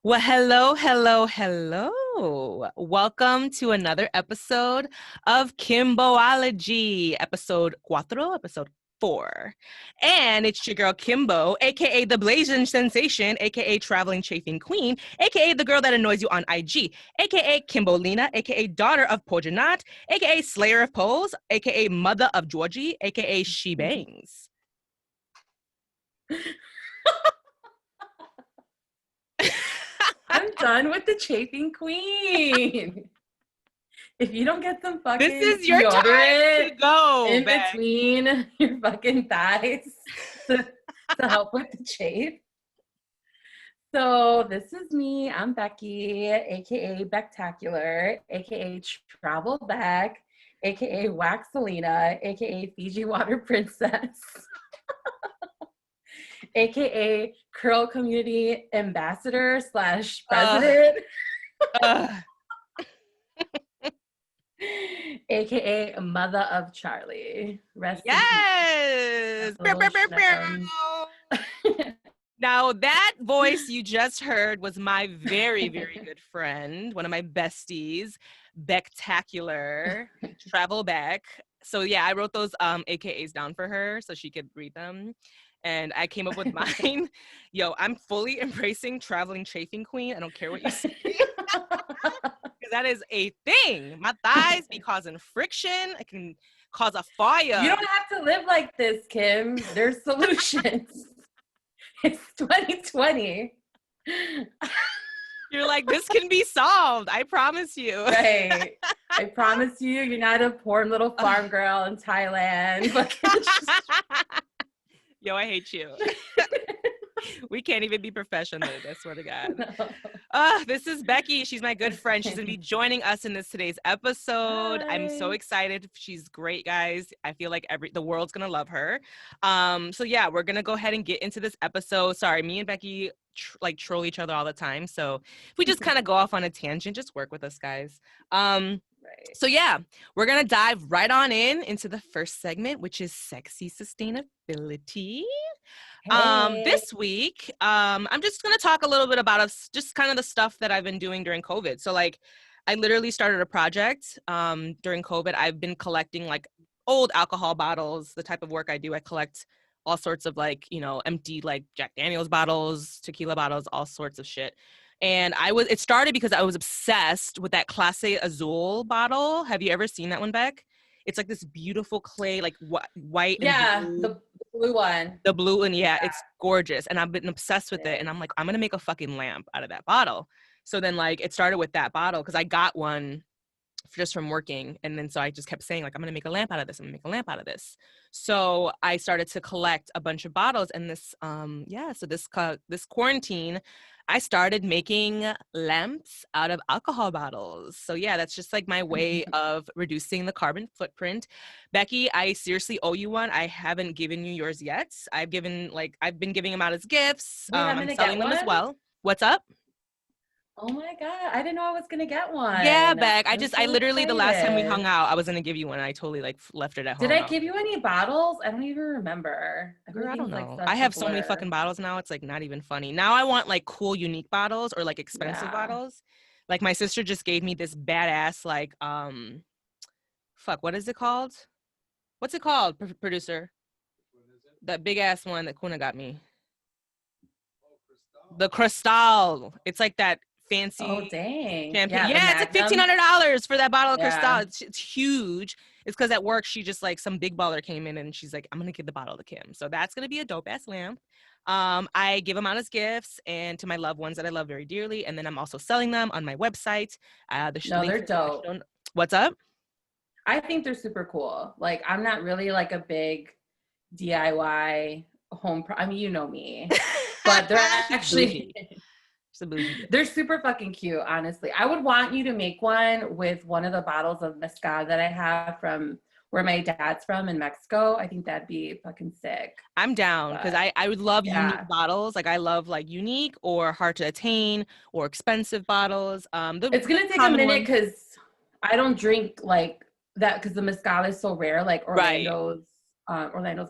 Well, hello, hello, hello. Welcome to another episode of Kimbology, episode 4. And it's your girl Kimbo, aka the Blazing Sensation, aka Traveling Chafing Queen, aka the girl that annoys you on IG, aka Kimbolina, aka daughter of Pojanat, aka Slayer of Poles, aka mother of Georgie, aka She Bangs. I'm done with the chafing queen. If you don't get some fucking This is your time to go in back. between your fucking thighs to help with the chafe. So this is me. I'm Becky, aka Bectacular, aka Travel Beck, aka Waxelina, aka Fiji Water Princess. AKA Curl Community Ambassador / President. AKA Mother of Charlie. Rest yes. Now that voice you just heard was my very, very good friend, one of my besties, Bectacular, Travel Beck. So yeah, I wrote those AKAs down for her so she could read them. And I came up with mine. Yo, I'm fully embracing Traveling Chafing Queen. I don't care what you say. Because that is a thing. My thighs be causing friction. It can cause a fire. You don't have to live like this, Kim. There's solutions. It's 2020. You're like, this can be solved. I promise you. Right. I promise you, you're not a poor little farm girl in Thailand. Yo, I hate you. We can't even be professional. I swear to God. No. This is Becky. She's my good friend. She's going to be joining us in today's episode. Hi. I'm so excited. She's great, guys. I feel like the world's going to love her. So yeah, we're going to go ahead and get into this episode. Sorry, me and Becky troll each other all the time. So if we just kind of go off on a tangent, just work with us, guys. So yeah, we're going to dive right on into the first segment, which is sexy sustainability. Hey. This week, I'm just going to talk a little bit about just kind of the stuff that I've been doing during COVID. So like, I literally started a project during COVID. I've been collecting like old alcohol bottles. The type of work I do, I collect all sorts of like, empty like Jack Daniel's bottles, tequila bottles, all sorts of shit. And it started because I was obsessed with that Clase Azul bottle. Have you ever seen that one, Beck? It's like this beautiful clay, like white and blue. The blue one. The blue one, yeah, it's gorgeous. And I've been obsessed with it. And I'm like, I'm going to make a fucking lamp out of that bottle. So then like it started with that bottle because I got one just from working. And then so I just kept saying like, I'm going to make a lamp out of this. I'm going to make a lamp out of this. So I started to collect a bunch of bottles. And so this quarantine, I started making lamps out of alcohol bottles. So yeah, that's just like my way of reducing the carbon footprint. Becky, I seriously owe you one. I haven't given you yours yet. I've been giving them out as gifts. Wait, I'm selling them as well. What's up? Oh my God, I didn't know I was gonna get one. Yeah, Beck. I literally, the last time we hung out, I was gonna give you one. And I totally like left it at home. Did I give you any bottles? I don't even remember. I don't know. I have so many fucking bottles now. It's like not even funny. Now I want like cool, unique bottles or like expensive bottles. Like my sister just gave me this badass like what is it called? What's it called, producer? That big ass one that Kuna got me. The Cristal. It's like that fancy champagne. Yeah, it's like $1,500 for that bottle of Cristal. It's huge. It's because at work she just like some big baller came in and she's like, I'm gonna give the bottle to Kim. So that's gonna be a dope ass lamp. I give them out as gifts and to my loved ones that I love very dearly, and then I'm also selling them on my website. They're dope. What's up? I think they're super cool. Like I'm not really like a big DIY I mean, you know me, but they're actually. They're super fucking cute, honestly. I would want you to make one with one of the bottles of mezcal that I have from where my dad's from in Mexico. I think that'd be fucking sick. I'm down because I would love unique bottles. Like I love like unique or hard to attain or expensive bottles. It's gonna take a minute because I don't drink like that because the mezcal is so rare. Like Orlando's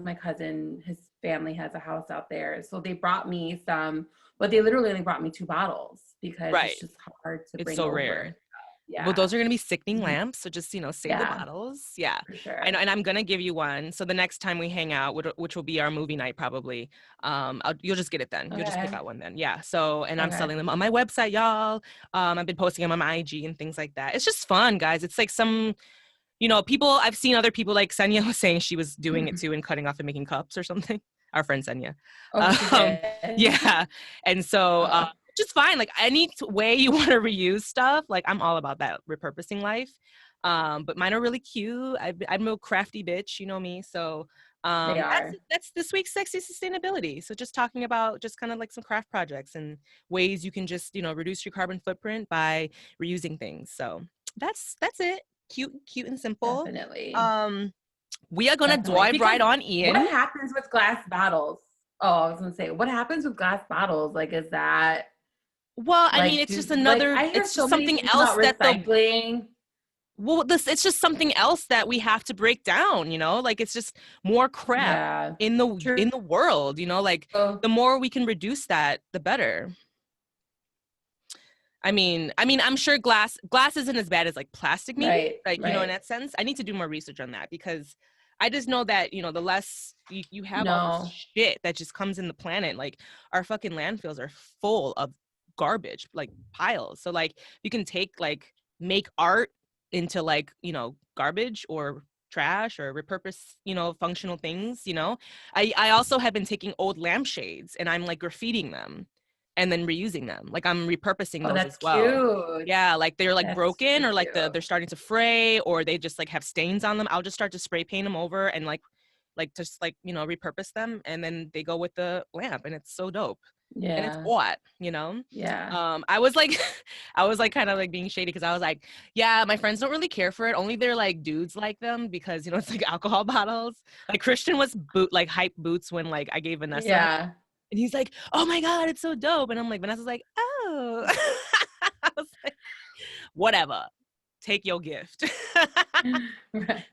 my cousin, his family has a house out there. So they brought me some but they literally only brought me 2 bottles because Right. it's just hard to It's bring so over. rare. Yeah. Well, those are going to be sickening lamps. So just, save the Yeah, bottles. Yeah. for sure. I know. And I'm going to give you one. So the next time we hang out, which will be our movie night probably, you'll just get it then. You'll just pick out one then. Yeah. So, and I'm selling them on my website, y'all. I've been posting them on my IG and things like that. It's just fun, guys. It's like some, people, I've seen other people, like Senya was saying she was doing it too and cutting off and making cups or something. Our friend Senya. Yeah. And so, just fine. Like any way you want to reuse stuff, like I'm all about that repurposing life. But mine are really cute. I'm a crafty bitch, you know me. So that's this week's Sexy Sustainability. So just talking about just kind of like some craft projects and ways you can just, reduce your carbon footprint by reusing things. So that's it. Cute and simple. Definitely. We are gonna dive right on in. What happens with glass bottles? Oh, I was gonna say, what happens with glass bottles? Like, is that? Well, I mean, it's just another. It's just something else that recycling. It's just something else that we have to break down. Like it's just more crap in the world. Like the more we can reduce that, the better. I mean, I'm sure glass isn't as bad as like plastic, maybe. In that sense. I need to do more research on that because I just know that, the less you have all this shit that just comes in the planet, like our fucking landfills are full of garbage, like piles. So like you can make art into like, garbage or trash or repurpose, functional things, I also have been taking old lampshades and I'm like graffitiing them and then reusing them. Like I'm repurposing those as well. Cute. Yeah, like they're like broken or like they're starting to fray or they just like have stains on them. I'll just start to spray paint them over and like just like, repurpose them and then they go with the lamp and it's so dope. Yeah. And it's what, Yeah. I was like kind of like being shady because I was like, yeah, my friends don't really care for it. Only they're like dudes like them because, it's like alcohol bottles. Like Christian was hype boots when like I gave Vanessa. Yeah. And he's like, oh my God, it's so dope. And I'm like, Vanessa's like, oh. I was like, whatever. Take your gift. Right.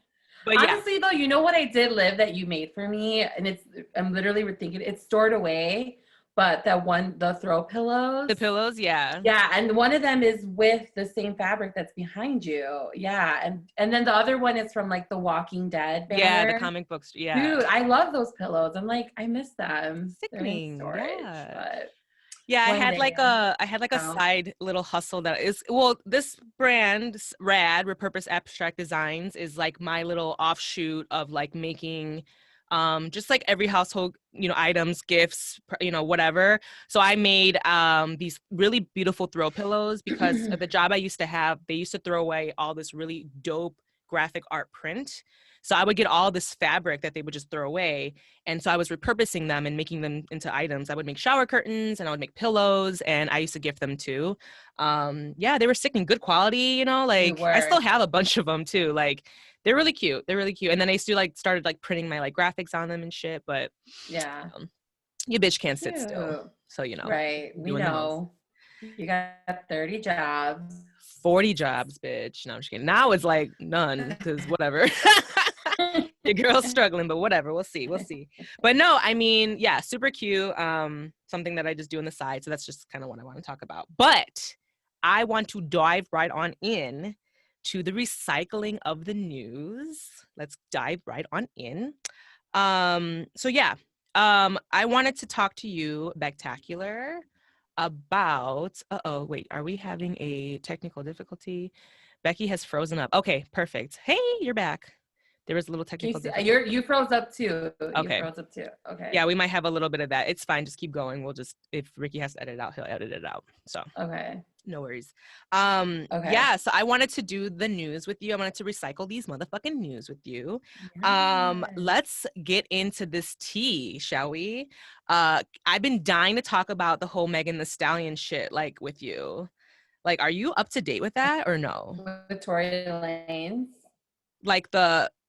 But honestly, though, you know what I did live that you made for me? And I'm literally thinking it's stored away. But the throw pillows. The pillows, yeah. Yeah, and one of them is with the same fabric that's behind you. Yeah, and then the other one is from like the Walking Dead banner. Yeah, the comic books. Yeah. Dude, I love those pillows. I'm like, I miss them. Sickening. Storage, yeah. But yeah, I had like a side little hustle that is, well, this brand, Rad, Repurpose Abstract Designs, is like my little offshoot of like making just like every household, items, gifts, whatever. So I made these really beautiful throw pillows because at the job I used to have, they used to throw away all this really dope graphic art print. So I would get all this fabric that they would just throw away. And so I was repurposing them and making them into items. I would make shower curtains and I would make pillows and I used to gift them too. They were sick and good quality, like I still have a bunch of them too. Like they're really cute. And then I used to like started like printing my like graphics on them and shit. But yeah, your bitch can't sit still. So, right. We know. You got 30 jobs. 40 jobs, bitch. No, I'm just kidding. Now it's like none because whatever. Your girl's struggling, but whatever. We'll see. But no, I mean, yeah, super cute. Something that I just do on the side. So that's just kind of what I want to talk about. But I want to dive right on in to the recycling of the news. Let's dive right on in. I wanted to talk to you, Bectacular, about wait, are we having a technical difficulty? Becky has frozen up. Okay, perfect. Hey, you're back. There was a little technical difficulty. You froze up too. Okay. You froze up too. Okay. Yeah, we might have a little bit of that. It's fine. Just keep going. We'll just, if Ricky has to edit it out, he'll edit it out. So okay. No worries. Okay. Yeah, so I wanted to do the news with you. I wanted to recycle these motherfucking news with you. Yes. Let's get into this tea, shall we? I've been dying to talk about the whole Megan Thee Stallion shit, like, with you. Like, are you up to date with that or no? With Tory Lanez? Like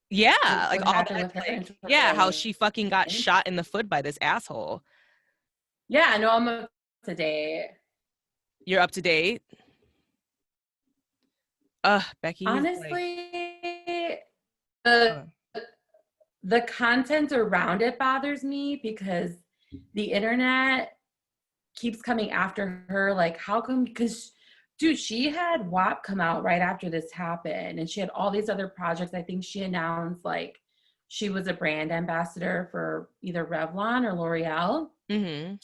yeah, like all that, like, yeah, how she fucking got shot in the foot by this asshole. Yeah, I know I'm up to date. You're up to date? Becky. Honestly, the content around it bothers me because the internet keeps coming after her. Like, how come? Because, dude, she had WAP come out right after this happened, and she had all these other projects. I think she announced, like, she was a brand ambassador for either Revlon or L'Oreal. Mm-hmm.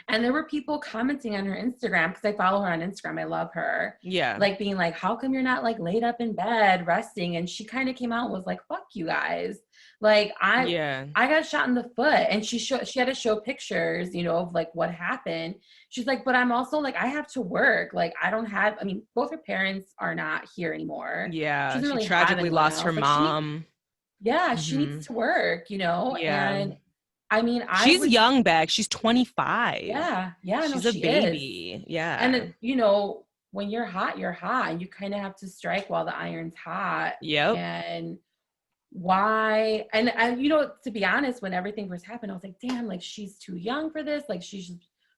And there were people commenting on her Instagram, because I follow her on Instagram. I love her. Yeah. Like, being like, how come you're not, like, laid up in bed resting? And she kind of came out and was like, fuck you guys. Like, I got shot in the foot. And she had to show pictures, you know, of, like, what happened. She's like, but I'm also, like, I have to work. Like, I mean, both her parents are not here anymore. Yeah. She really tragically lost her mom. She needs to work, you know? Yeah. And I mean, she's young, Beck. She's 25. Yeah. She's a baby. Is. Yeah. And you know, when you're hot, and you kind of have to strike while the iron's hot. Yep. And why? And you know, to be honest, when everything first happened, I was like, damn, like, she's too young for this. Like, she's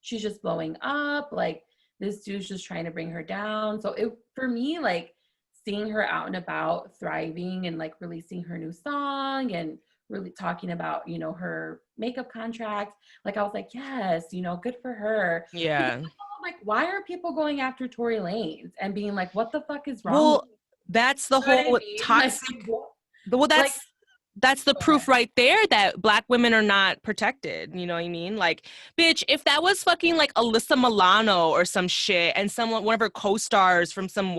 just blowing up. Like, this dude's just trying to bring her down. So for me, like, seeing her out and about, thriving, and, like, releasing her new song and really talking about, you know, her makeup contract, like, I was like, yes, you know, good for her. Yeah. Because, like, why are people going after Tory Lanez and being like, what the fuck is wrong? Well, that's the whole toxic. Well, that's the proof right there that Black women are not protected. You know what I mean? Like, bitch, if that was fucking, like, Alyssa Milano or some shit, and one of her co-stars from some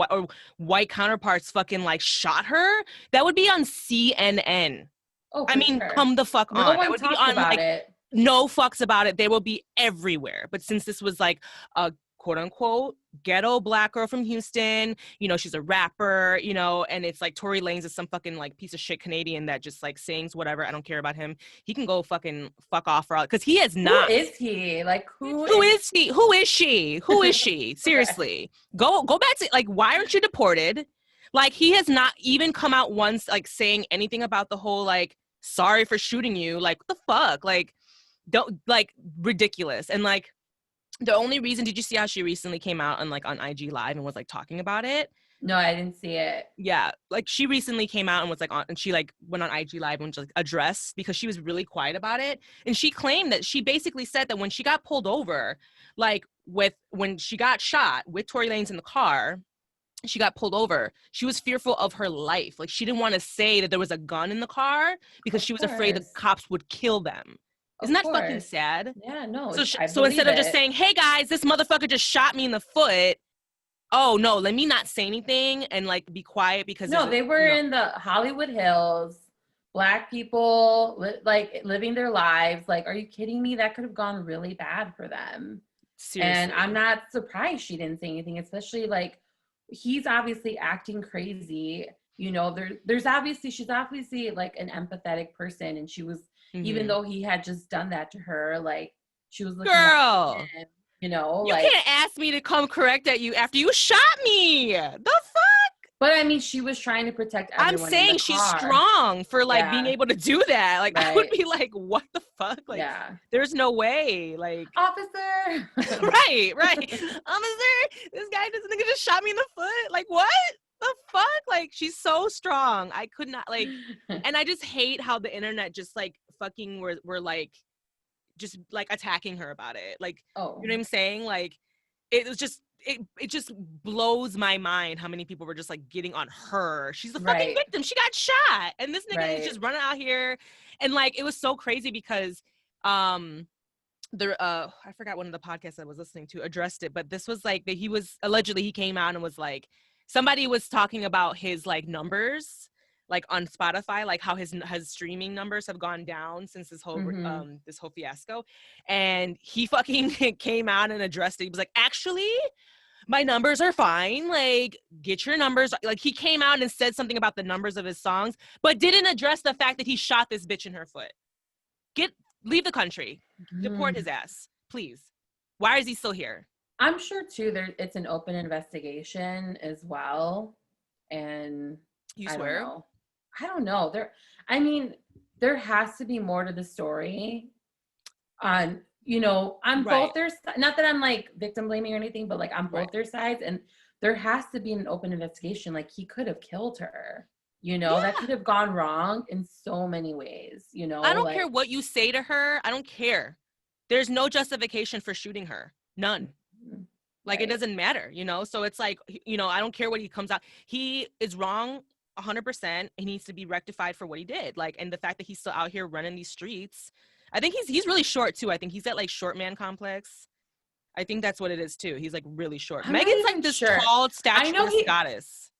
white counterparts fucking, like, shot her, that would be on CNN. Oh, I mean, sure. come the fuck on. No one talks about it. No fucks about it. They will be everywhere. But since this was, like, a quote unquote ghetto Black girl from Houston, you know, she's a rapper, you know, and it's like Tory Lanez is some fucking, like, piece of shit Canadian that just, like, sings whatever. I don't care about him. He can go fucking fuck off for all, because he has not. Who is he? Like, who is he? Who is she? Who is she? Seriously. Go back to, like, why aren't you deported? Like, he has not even come out once, like, saying anything about the whole, like, sorry for shooting you. Like, what the fuck? Like, don't, like, ridiculous. And, like, the only reason, did you see how she recently came out on, like, on IG Live and was, like, talking about it? No, I didn't see it. Yeah, like, she recently came out and was, like, and she, like, went on IG Live and, like, addressed, because she was really quiet about it. And she claimed that she basically said that when she got pulled over, like, when she got shot with Tory Lanez in the car, she got pulled over, she was fearful of her life. Like, she didn't want to say that there was a gun in the car because she was afraid the cops would kill them. Isn't that fucking sad? Yeah, no. So instead of just saying, hey guys, this motherfucker just shot me in the foot, oh no, let me not say anything and, like, be quiet, because they were in the Hollywood Hills, Black people like living their lives. Like, are you kidding me? That could have gone really bad for them. Seriously. And I'm not surprised she didn't say anything, especially, like, he's obviously acting crazy. You know, she's obviously, like, an empathetic person, and she was, even though he had just done that to her, like, she was looking girl at him, you know, you can't ask me to come correct at you after you shot me. The fuck? But I mean, she was trying to protect everyone. I'm saying she's strong for, like, being able to do that. Like, I would be like, what the fuck? Like, there's no way. Like, officer. right. Officer, this guy just shot me in the foot. Like, what the fuck? Like, she's so strong. I could not, like, and I just hate how the internet just, like, fucking were like, just, like, attacking her about it. Like, you know what I'm saying? Like, it was just, it just blows my mind how many people were just, like, getting on her. She's the fucking victim. She got shot. And this nigga is just running out here. And, like, it was so crazy because I forgot one of the podcasts I was listening to addressed it, but this was, like, that he was allegedly, he came out and was like, somebody was talking about his, like, numbers, like, on Spotify, like, how his streaming numbers have gone down since this whole this whole fiasco. And he fucking came out and addressed it. He was like, actually, my numbers are fine. Like, get your numbers. Like, he came out and said something about the numbers of his songs, but didn't address the fact that he shot this bitch in her foot. Leave the country. Deport his ass, please. Why is he still here? I'm sure too. It's an open investigation as well, and you swear? I don't know. There has to be more to the story. On both their, not that I'm, like, victim blaming or anything, but, like, on both their sides, and there has to be an open investigation. Like, he could have killed her. You know, that could have gone wrong in so many ways, you know? I don't care what you say to her. I don't care. There's no justification for shooting her. None. Like, it doesn't matter, you know? So it's like, you know, I don't care what he comes out. He is wrong 100%. He needs to be rectified for what he did. Like, and the fact that he's still out here running these streets. I think he's really short too. I think he's got like short man complex. I think that's what it is too. He's like really short. Megan's like this tall, statuesque goddess.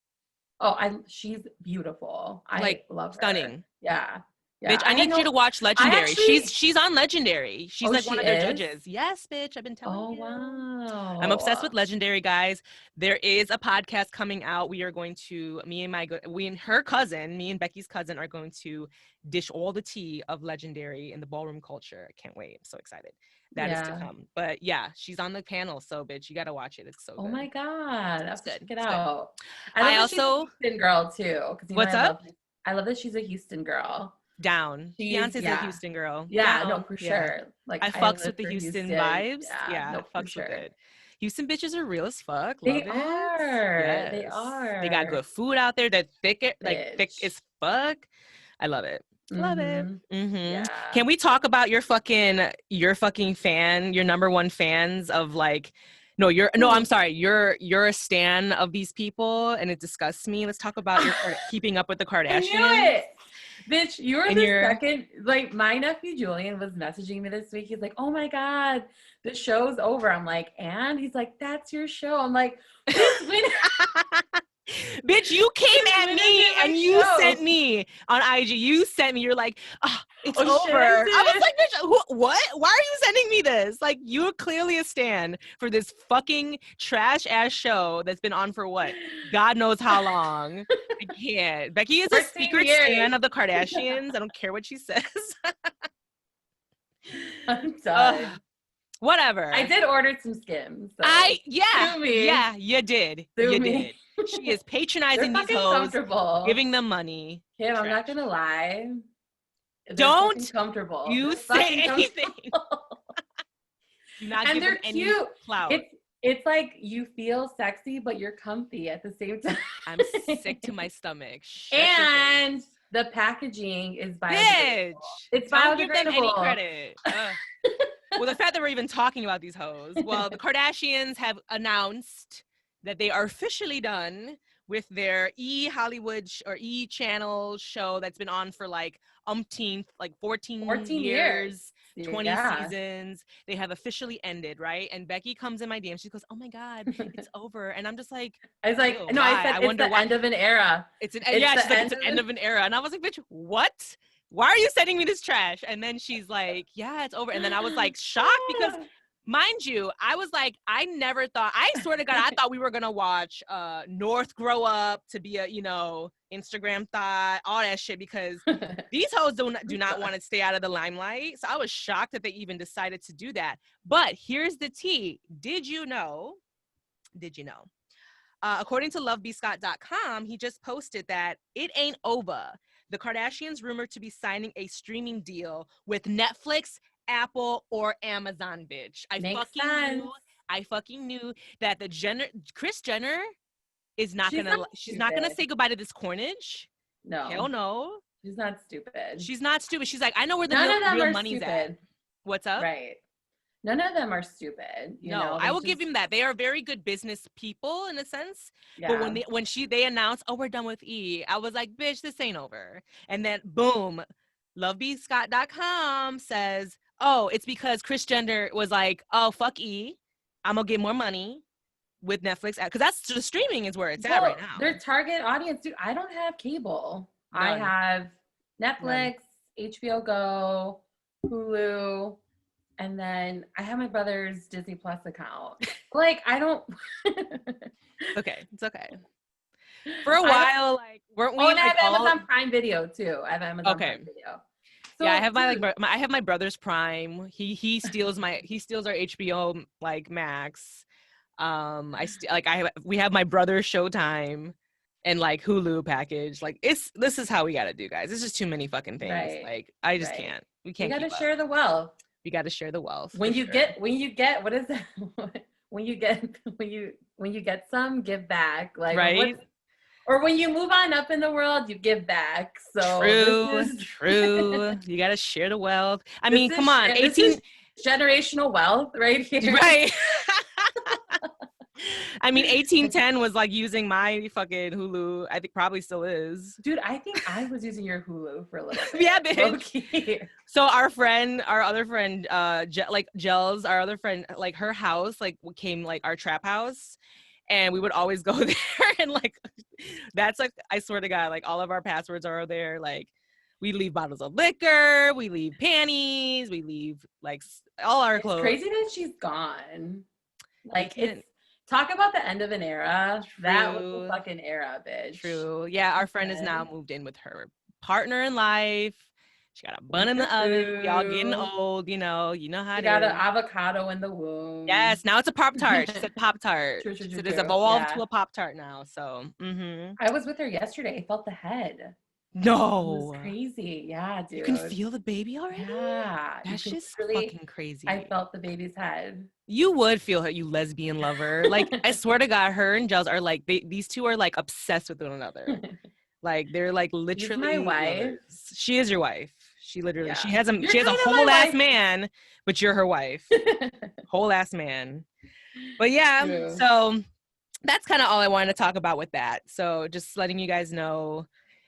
She's beautiful. I like love her. Stunning. Yeah. Bitch, I need you to watch Legendary. She's on Legendary. She's like one of their judges. Yes, bitch, I've been telling you. Wow. I'm obsessed with Legendary, guys. There is a podcast coming out. We are going to, me and her cousin, me and Becky's cousin, are going to dish all the tea of Legendary in the ballroom culture. I can't wait. I'm so excited. That is to come. But yeah, she's on the panel. So bitch, you got to watch it. It's so good. Oh my God. That's good. Check it out. I also, she's a Houston girl too. What's up? I love that she's a Houston girl. Down. Beyonce's a Houston girl. Yeah, no, for sure. Like, I fucks with the Houston vibes. Yeah, no, fucks with it. Houston bitches are real as fuck. They are. Yes. They are. They got good food out there. They're thick as fuck. I love it. Love it. Mm-hmm. Yeah. Can we talk about your fucking fan, your number one fans of like, I'm sorry. You're a stan of these people and it disgusts me. Let's talk about your keeping up with the Kardashians. I knew it. Bitch, you were the second, like, my nephew Julian was messaging me this week. He's like, oh my God, the show's over. I'm like, and? He's like, that's your show. I'm like, bitch, you came at me and you sent me on IG. You sent me, you're like, oh, it's over. Shit, I was like, bitch, what? Why are you sending me this? Like, you're clearly a stan for this fucking trash ass show that's been on for what? God knows how long. I can't. Becky is a secret stan of the Kardashians. I don't care what she says. I'm done. Whatever. I did order some Skims. So. Yeah, you did. Did. She is patronizing these hoes, giving them money. Kim, I'm not gonna lie. Don't comfortable. You say anything. And they're cute. It's like you feel sexy, but you're comfy at the same time. I'm sick to my stomach. And the packaging is biodegradable. Bitch, it's biodegradable. Don't give them any credit. Well, the fact that we're even talking about these hoes. Well, the Kardashians have announced that they are officially done with their E-Hollywood or E-Channel show that's been on for like 14 years. 20 seasons. They have officially ended, right? And Becky comes in my DM. She goes, "Oh my God, it's over." And I'm just like, I was like, no, I said it's the end of an era. She's like, it's an end of an era. And I was like, bitch, what? Why are you sending me this trash? And then she's like, yeah, it's over. And then I was like shocked because, mind you, I was like, I never thought, I swear to God, I thought we were going to watch North grow up to be a, Instagram thought, all that shit, because these hoes do not want to stay out of the limelight. So I was shocked that they even decided to do that. But here's the tea. Did you know? According to lovebscott.com, he just posted that it ain't over. The Kardashians rumored to be signing a streaming deal with Netflix, Apple, or Amazon, bitch. I fucking knew that Kris Jenner is not she's not gonna say goodbye to this cornage. No. Hell no. She's not stupid. She's not stupid. She's like, I know where the real money's at. What's up? Right. None of them are stupid. You know, I will give him that. They are very good business people in a sense. Yeah. But when they announced, oh, we're done with E, I was like, bitch, this ain't over. And then boom, lovebscott.com says, oh, it's because Kris Jenner was like, oh, fuck E, I'm gonna get more money with Netflix, because that's the streaming is where it's at right now. Their target audience, dude. I don't have cable. None. I have Netflix, HBO Go, Hulu. And then I have my brother's Disney Plus account. Like, I don't. Okay, it's okay. For a while, like, weren't we? Oh, and I have Amazon Prime Video too. I have Amazon Prime Video. So, yeah, I have I have my brother's Prime. He steals our HBO Max. We have my brother's Showtime and like Hulu package. Like, this is how we gotta do, guys. This is too many fucking things. Right. Like, I just can't. We can't. You gotta share the wealth. We got to share the wealth. When you get what is that? when you get some, give back. Like, right. Or when you move on up in the world, you give back. So true. You got to share the wealth. I mean, come on, generational wealth right here. Right. I mean, 1810 was like using my fucking Hulu. I think probably still is. Dude, I think I was using your Hulu for a little bit. Yeah, bitch. Okay. So our other friend, Gels, our other friend, like her house, like became like our trap house. And we would always go there. And like, that's like, I swear to God, like all of our passwords are there. Like, we leave bottles of liquor, we leave panties, we leave like all our clothes. It's crazy that she's gone. Like, it's, talk about the end of an era. True. That was the fucking era, bitch. True. Yeah, our friend is now moved in with her partner in life. She got a bun in the oven. Y'all getting old, you know how she it got is. an avocado in the womb. Yes, now it's a Pop-Tart. She said Pop-Tart. True, so it's evolved to a Pop-Tart now. So, I was with her yesterday. I felt the head. No. It was crazy. Yeah, dude. You can feel the baby already? Yeah. That's just fucking crazy. I felt the baby's head. You would feel her, you lesbian lover. Like, I swear to God, her and Gels are like, these two are like obsessed with one another. Like, they're like literally. She's my wife. Lovers. She is your wife. She literally, she has a whole ass man, but you're her wife. Whole ass man. But yeah, True. So that's kind of all I wanted to talk about with that. So just letting you guys know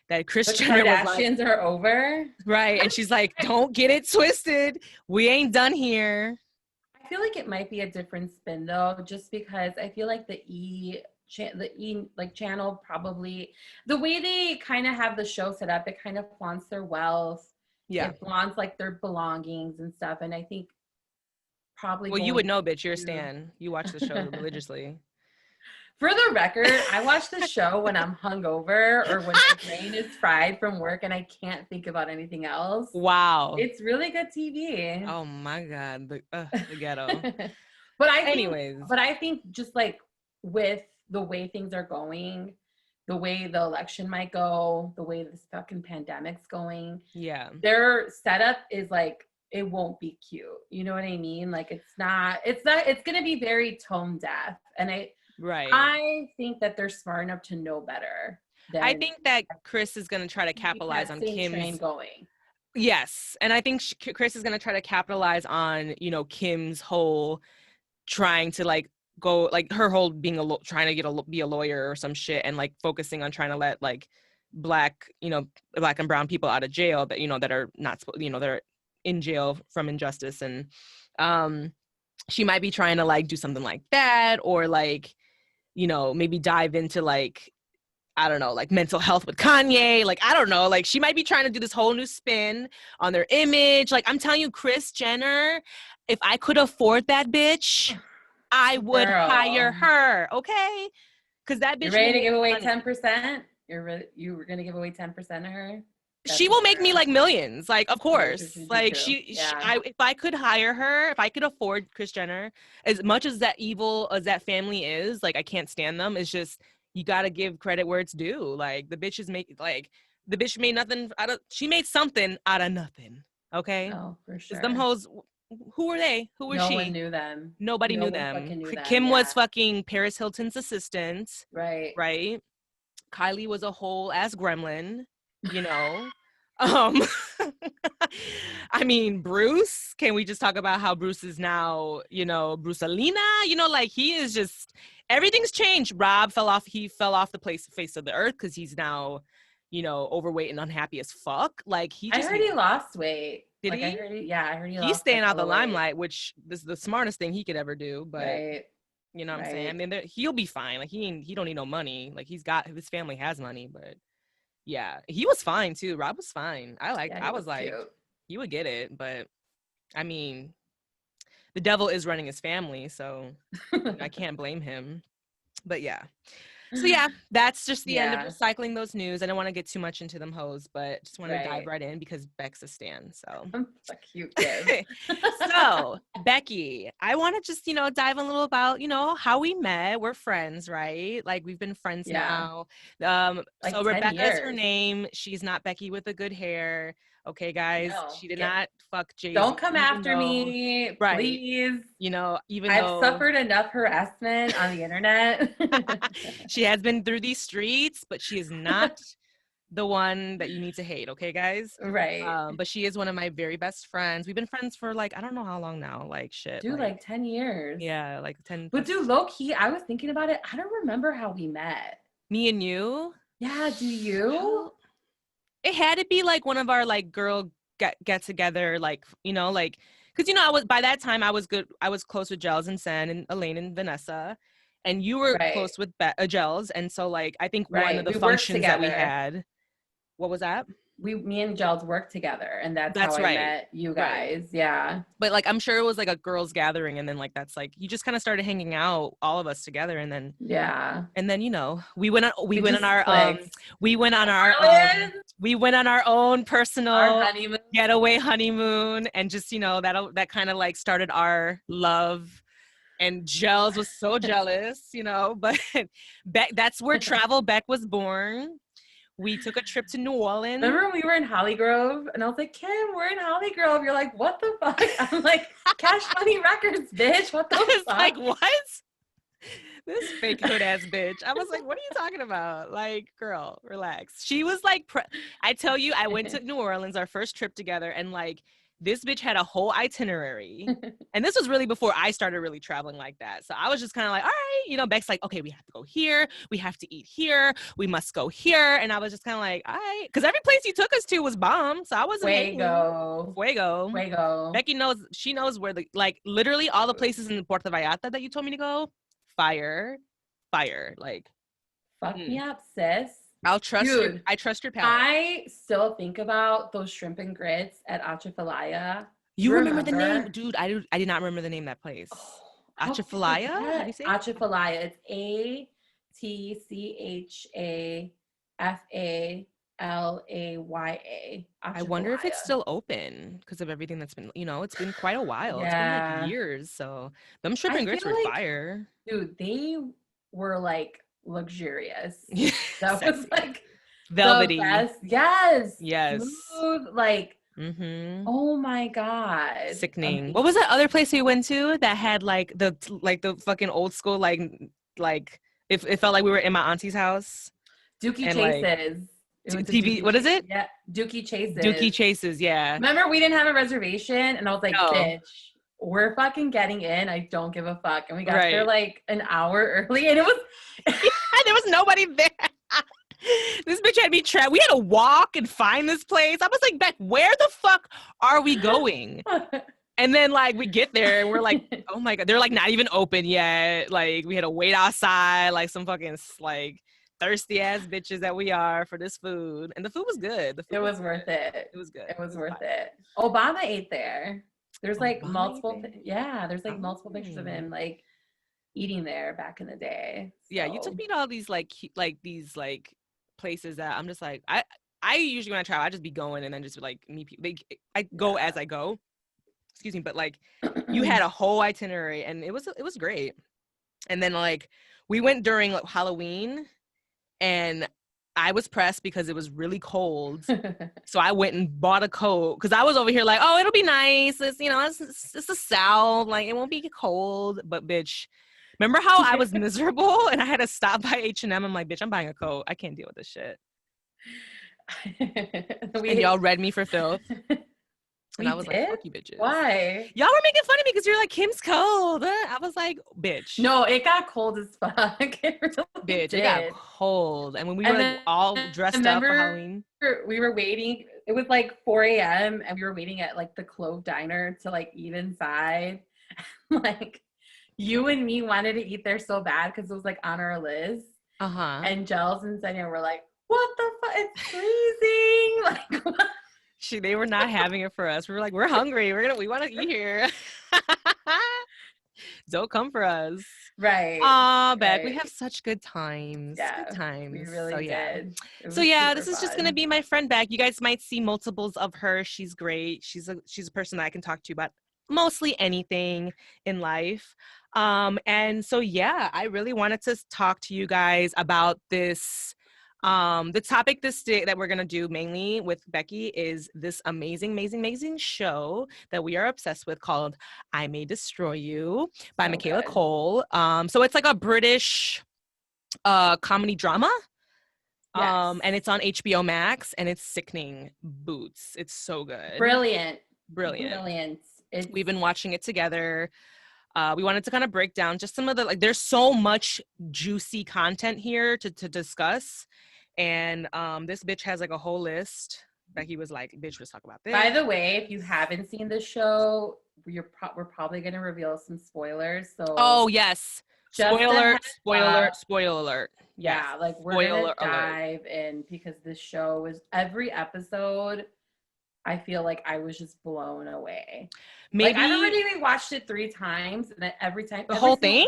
that Kris Jenner Kardashians are over. Right. And she's like, don't get it twisted. We ain't done here. I feel like it might be a different spin though, just because I feel like the channel probably, the way they kind of have the show set up, it kind of flaunts their wealth. Yeah. It flaunts like their belongings and stuff. And I think probably. Well, you would know, bitch. You're a stan. You watch the show religiously. For the record, I watch the show when I'm hungover or when my brain is fried from work and I can't think about anything else. Wow. It's really good TV. Oh my God. The ghetto. But I think just like with the way things are going, the way the election might go, the way this fucking pandemic's going. Yeah. Their setup is like, it won't be cute. You know what I mean? Like it's going to be very tone deaf. And I think that they're smart enough to know better. I think that Kris is going to try to capitalize on Kim's train going. Yes. And I think Kris is going to try to capitalize on, Kim's whole trying to like go, like her whole being trying to be a lawyer or some shit and like focusing on trying to let like black and brown people out of jail that, that are not, that are in jail from injustice. And she might be trying to like do something like that or like, maybe dive into like, I don't know, like mental health with Kanye. Like, I don't know, like she might be trying to do this whole new spin on their image. Like I'm telling you, Kris Jenner, if I could afford that bitch, I would hire her. Okay. Cause that bitch. You're ready to give away 10%? You were going to give away 10% of her? She will make me like millions, like of course. Like if I could hire her, if I could afford Kris Jenner, as much as that evil as that family is, like I can't stand them. It's just you got to give credit where it's due. Like the bitch made nothing out of. She made something out of nothing. Okay. Oh, for sure. Them hoes. Who were they? Who was she? No one knew them. Nobody knew them. Kim was fucking Paris Hilton's assistant. Right. Right. Kylie was a whole ass gremlin. I mean, Bruce, can we just talk about how Bruce is now, Brucelina, like he is just, everything's changed. Rob fell off the face of the earth because he's now, overweight and unhappy as fuck. Like I heard he lost weight. Did he? I heard he lost. He's staying out the limelight, which is the smartest thing he could ever do, but you know what I'm saying? I mean, he'll be fine. Like he don't need no money. Like his family has money, but yeah, he was fine too. Rob was fine. I was like, cute. He would get it, but I mean, the devil is running his family, so I can't blame him. But yeah. So yeah, that's just the end of recycling those news. I don't want to get too much into them hoes, but just want to dive right in because Beck's a stan. So I'm a cute kid. So Becky, I want to just, dive a little about, how we met. We're friends, right? Like we've been friends now. Like so Rebecca is her name. She's not Becky with the good hair. Okay, guys, she did not fuck Jay. Don't come after me, please. Even I've suffered enough harassment on the internet. She has been through these streets, but she is not the one that you need to hate, okay, guys? Right. But she is one of my very best friends. We've been friends for like, I don't know how long now. Like shit. Dude, like 10 years. Yeah, like 10. But dude, low key, I was thinking about it. I don't remember how we met. Me and you? Yeah, do you? It had to be like one of our like girl get together, like, you know, like, because, you know, I was, by that time I was close with Gels and Sen and Elaine and Vanessa, and you were close with Gels, and so like I think one of the functions that we had, what was that? Me and Gels worked together, and that's how I met you guys. Yeah. But like I'm sure it was like a girls gathering, and then like that's like you just kind of started hanging out, all of us together, and then you know we went on our own personal getaway honeymoon, and just, you know, that kind of like started our love. And Gels was so jealous, you know, but that's where Travel Beck was born. We took a trip to New Orleans. Remember when we were in Holly Grove? And I was like, Kim, we're in Holly Grove. You're like, what the fuck? I'm like, Cash Money Records, bitch. What the fuck? I was like, what? This fake hood ass bitch. I was like, what are you talking about? Like, girl, relax. She was like, I tell you, I went to New Orleans, our first trip together, and like, this bitch had a whole itinerary. And this was really before I started really traveling like that. So I was just kind of like, all right, you know, Beck's like, okay, we have to go here. We have to eat here. We must go here. And I was just kind of like, all right. Because every place you took us to was bomb. So I wasn't Fuego. Becky knows, she knows where like literally all the places in Puerto Vallarta that you told me to go, fire. Like. Fuck me up, sis. I trust your palate. I still think about those shrimp and grits at Atchafalaya. You remember the name? Dude, I did not remember the name of that place. Atchafalaya? How do you say Atchafalaya. It's Atchafalaya. I wonder if it's still open because of everything that's been, you know, it's been quite a while. It's been like years. So them shrimp and grits were fire. Dude, they were like luxurious. That was like velvety. The best. Yes. Smooth, like oh my god, sickening. What was that other place we went to that had like the fucking old school like it felt like we were in my auntie's house? Dookie Chases. TV, what is it? Yeah, Dookie Chases. Dookie Chases, yeah. Remember we didn't have a reservation, and I was like, bitch, we're fucking getting in. I don't give a fuck. And we got there like an hour early, and it was there was nobody there. This bitch had me trapped. We had to walk and find this place. I was like, Beck, where the fuck are we going? And then like we get there and we're like, oh my god, they're like not even open yet. Like we had to wait outside like some fucking like thirsty ass bitches that we are for this food. And the food was good. It was worth it. It was good. It was worth it. Obama ate there. There's like multiple there's like multiple pictures of him like eating there back in the day. So. Yeah, you took me to all these these places that I'm just like I usually when I travel I just be going and then just like meet people. I go as I go. Excuse me, but like you had a whole itinerary and it was great. And then like we went during like, Halloween, and I was pressed because it was really cold. So I went and bought a coat because I was over here like, oh, it'll be nice. It's, you know, it's the South. Like, it won't be cold. But, bitch, remember how I was miserable and I had to stop by H&M? I'm like, bitch, I'm buying a coat. I can't deal with this shit. And y'all read me for filth. And I was like, fuck you bitches. Why? Y'all were making fun of me because you're like, Kim's cold. I was like, bitch. No, it got cold as fuck. It got cold. And when we were like, all dressed up for Halloween. We were waiting. It was like 4 a.m. and we were waiting at like the Clove Diner to like eat inside. Like you and me wanted to eat there so bad because it was like on our list. And Gels and Senya were like, what the fuck? It's freezing. Like what? They were not having it for us. We were like, we're hungry. We want to eat here. Don't come for us. Right. Beck, we have such good times. Yeah, good times. We really did. So yeah, this is just gonna be my friend Beck. You guys might see multiples of her. She's great. She's a person that I can talk to about mostly anything in life. And so yeah, I really wanted to talk to you guys about this. The topic this day that we're going to do mainly with Becky is this amazing show that we are obsessed with called I May Destroy You by Michaela Coel. So it's like a British comedy drama. Yes. And it's on HBO Max, and it's sickening boots. It's so good. Brilliant. We've been watching it together. We wanted to kind of break down just some of the, like, there's so much juicy content here to discuss. And this bitch has like a whole list. Becky was like, bitch, let's talk about this. By the way, if you haven't seen the show, we're probably going to reveal some spoilers. So oh, yes. Spoiler alert. Yeah, yes. like we're going to dive in because this show is every episode. I feel like I was just blown away. Maybe like, I've already watched it 3 times, and then every time the whole thing.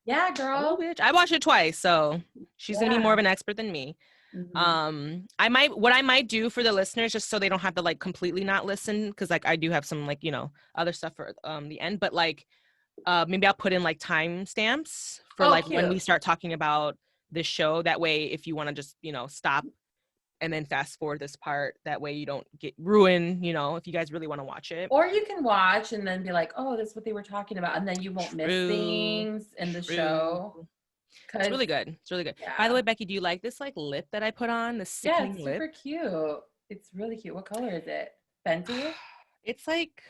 Yeah, girl. Oh, bitch. I watched it twice, so she's gonna be more of an expert than me. Mm-hmm. What I might do for the listeners, just so they don't have to like completely not listen, because like I do have some like, you know, other stuff for the end, but like maybe I'll put in like timestamps for like cute. When we start talking about this show. That way, if you want to just, you know, stop and then fast forward this part, that way you don't get ruined, you know, if you guys really want to watch it. Or you can watch and then be like, oh, that's what they were talking about, and then you won't miss things in the show. It's really good. It's really good. Yeah. By the way, Becky, do you like this like lip that I put on? The sickening lip? Yeah, it's super cute. It's really cute. What color is it? Fenty? It's like,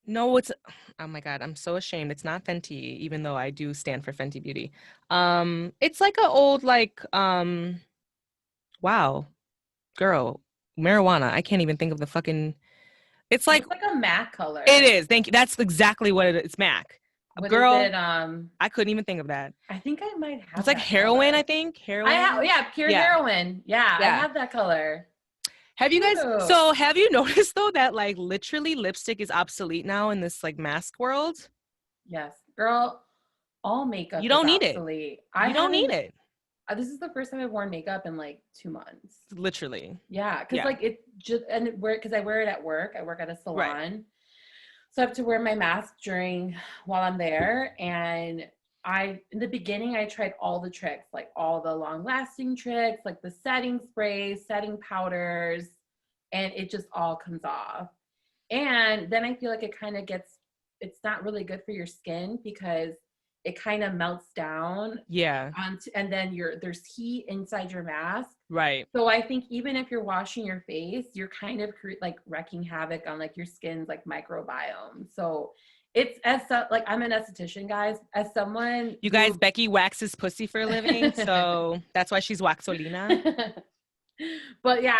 no, it's, oh my God, I'm so ashamed. It's not Fenty, even though I do stand for Fenty Beauty. It's like an old, like, wow. Girl, marijuana. I can't even think of the fucking. It's like a MAC color. It is. Thank you. That's exactly what it is. It's MAC. What girl, is it? I couldn't even think of that. I think I might have. It's like heroin. Color. I think heroin. Pure heroin. Yeah, I have that color. Have you guys? So have you noticed though that like literally lipstick is obsolete now in this like mask world? Yes, girl. All makeup. You don't need obsolete. it. You don't need it. This is the first time I've worn makeup in like 2 months. Literally. Yeah, because like it just because I wear it at work. I work at a salon, right. So I have to wear my mask while I'm there. And in the beginning, I tried all the tricks, like all the long-lasting tricks, like the setting sprays, setting powders, and it just all comes off. And then I feel like it kind of it's not really good for your skin because it kind of melts down. Yeah. And then there's heat inside your mask. Right. So I think even if you're washing your face, you're kind of like wrecking havoc on like your skin's like microbiome. So it's like I'm an esthetician, guys. As someone you guys, Becky waxes pussy for a living, so that's why she's Waxolina. But yeah,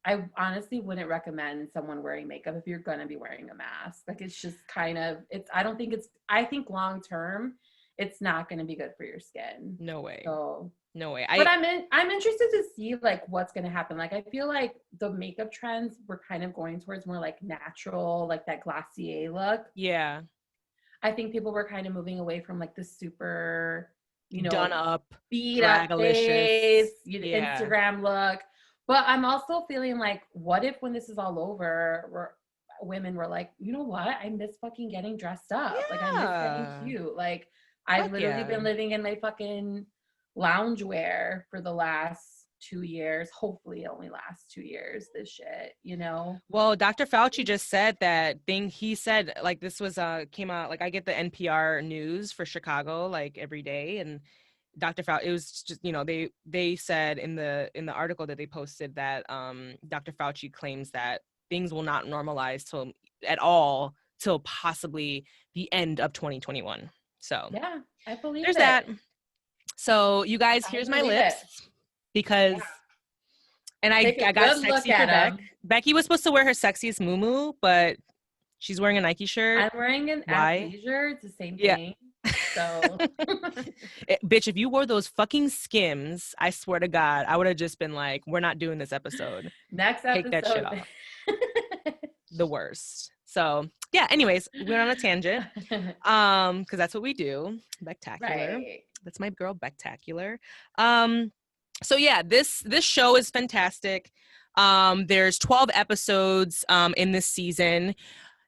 I honestly wouldn't recommend someone wearing makeup if you're gonna be wearing a mask. Like it's just kind of I think long term it's not gonna be good for your skin. No way. So no way. But I'm interested to see like what's gonna happen. Like I feel like the makeup trends were kind of going towards more like natural, like that Glossier look. Yeah. I think people were kind of moving away from like the super, you know, done up, beat up face, Instagram look. But I'm also feeling like, what if when this is all over, women were like, you know what? I miss fucking getting dressed up. Yeah. Like I miss getting cute. Like I've literally been living in my fucking loungewear for the last 2 years. Hopefully it only lasts 2 years, this shit, you know? Well, Dr. Fauci just said that thing. He said like this was came out, like I get the NPR news for Chicago like every day, and Dr. Fauci, it was just, you know, they said in the article that they posted that Dr. Fauci claims that things will not normalize till possibly the end of 2021. So yeah, I believe there's that. So you guys, here's my lips because, and I got sexy for Becky was supposed to wear her sexiest muumuu, but she's wearing a Nike shirt. I'm wearing an athleisure. It's the same thing. So, bitch, if you wore those fucking Skims, I swear to God, I would have just been like, we're not doing this episode. Next episode. Take that shit off. The worst. So yeah, anyways, we're on a tangent. Because that's what we do. Spectacular. Right. That's my girl, Spectacular. So yeah, this show is fantastic. There's 12 episodes in this season.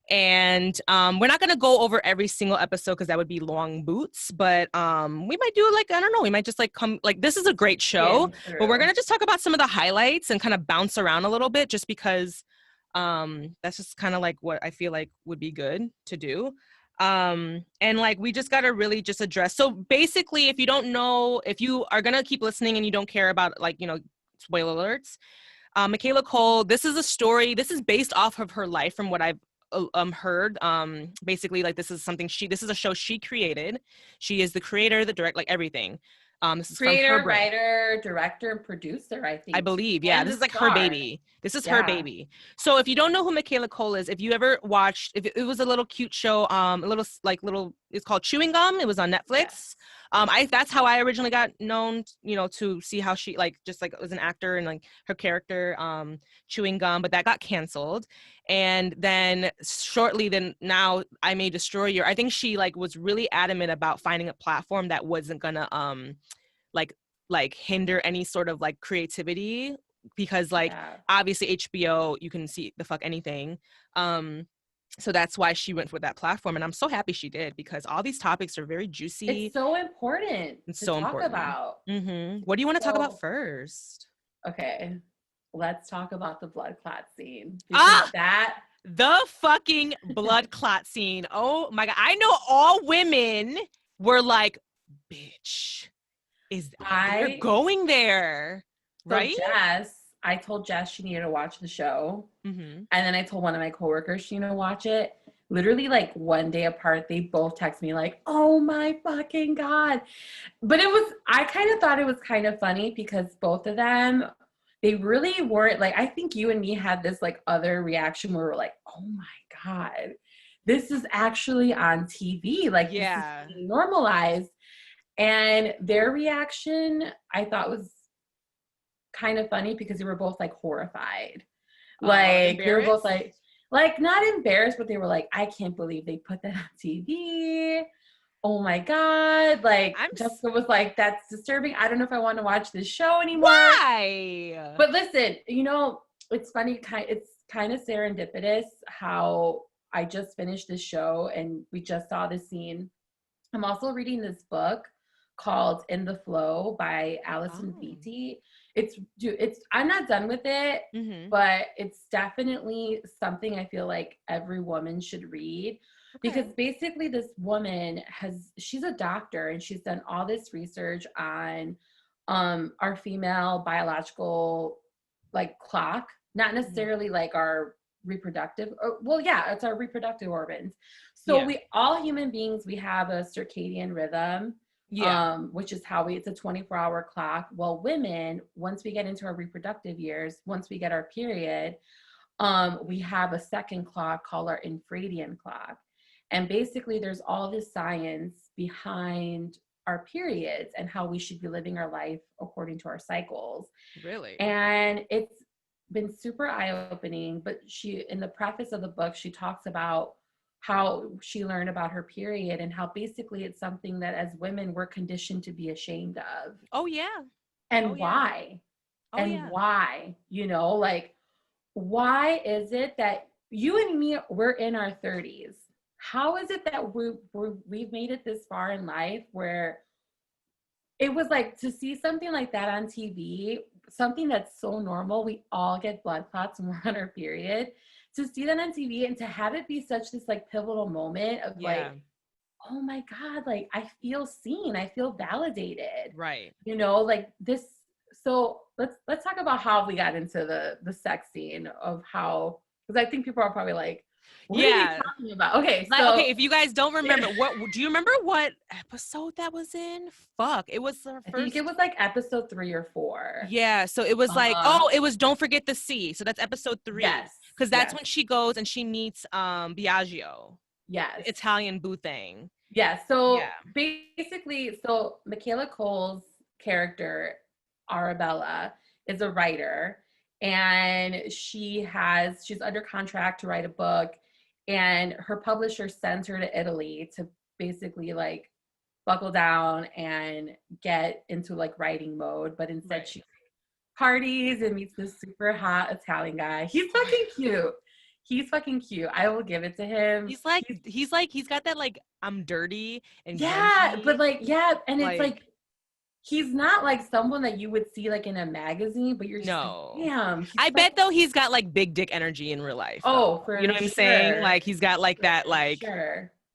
And we're not going to go over every single episode because that would be long boots, but we might do like, I don't know, we might just like come, like this is a great show, but we're going to just talk about some of the highlights and kind of bounce around a little bit just because that's just kind of like what I feel like would be good to do. And like we just got to really just address. So basically, if you don't know, if you are gonna keep listening and you don't care about, like, you know, spoiler alerts, Michaela Coel, this is a story, this is based off of her life from what I've heard. Basically, like, this is a show she created. She is the creator, the director, like everything. This is Creator, from her brain. writer, director, and producer, I think. I believe, yeah. And this is like star. her baby. This is her baby. So if you don't know who Michaela Coel is, if you ever watched, if it was a little cute show, it's called Chewing Gum. It was on Netflix. Yes. That's how I originally got known, you know, to see how she, like, just like was an actor and like her character, Chewing Gum, but that got canceled. And then shortly then now I May Destroy You. I think she like was really adamant about finding a platform that wasn't gonna like hinder any sort of like creativity, because like obviously HBO, you can see the fuck anything. So that's why she went for that platform, and I'm so happy she did, because all these topics are very juicy. It's so important to talk about. What do you want to talk about first? Okay, let's talk about the blood clot scene. The fucking blood clot scene. Oh my God. I know all women were like, bitch, they're going there, right? So I told Jess she needed to watch the show. And then I told one of my coworkers she needed to watch it. Literally like one day apart, they both text me like, oh my fucking God. But I kind of thought it was kind of funny because both of them, they really weren't like, I think you and me had this like other reaction where we're like, oh my God, this is actually on TV. Like, this is being normalized. And their reaction, I thought, was kind of funny because they were both like horrified. Like, they were both like not embarrassed, but they were like, I can't believe they put that on TV. Oh my God. Like, Jessica was like, that's disturbing. I don't know if I want to watch this show anymore. Why? But listen, you know, it's funny. It's kind of serendipitous how I just finished this show and we just saw this scene. I'm also reading this book called In the Flow by Alison Beatty. I'm not done with it, but it's definitely something I feel like every woman should read. Because basically this woman she's a doctor and she's done all this research on our female biological like clock, not necessarily like our reproductive, it's our reproductive organs. So we all human beings, we have a circadian rhythm, which is how it's a 24-hour clock. Well, women, once we get into our reproductive years, once we get our period, we have a second clock called our infradian clock. And basically there's all this science behind our periods and how we should be living our life according to our cycles. Really? And it's been super eye-opening, but in the preface of the book, she talks about how she learned about her period and how basically it's something that as women we're conditioned to be ashamed of. Oh yeah. And why? Why? You know, like, why is it that you and me, we're in our 30s? How is it that we've made it this far in life where it was like to see something like that on TV, something that's so normal, we all get blood clots when we're on our period, to see that on TV and to have it be such this like pivotal moment of like, oh my God, like I feel seen, I feel validated. Right. You know, like this. So let's talk about how we got into the sex scene of how, because I think people are probably like, what are you talking about? Okay, so if you guys don't remember, what do you remember what episode that was in? Fuck, it was our first. I think it was like episode 3 or 4. Yeah, so it was like, it was Don't Forget the C. So that's episode 3. Yes, because that's when she goes and she meets Biagio. Yes, Italian boo thing. Yeah. So basically, Michaela Coel's character Arabella is a writer, and she's under contract to write a book. And her publisher sends her to Italy to basically like buckle down and get into like writing mode. But instead she parties and meets this super hot Italian guy. He's fucking cute. He's fucking cute. I will give it to him. He's got that like, I'm dirty and but like, and it's like he's not like someone that you would see like in a magazine, but you're just like, damn. I bet though he's got like big dick energy in real life. Oh, for you know what I'm saying? Like he's got like that, like,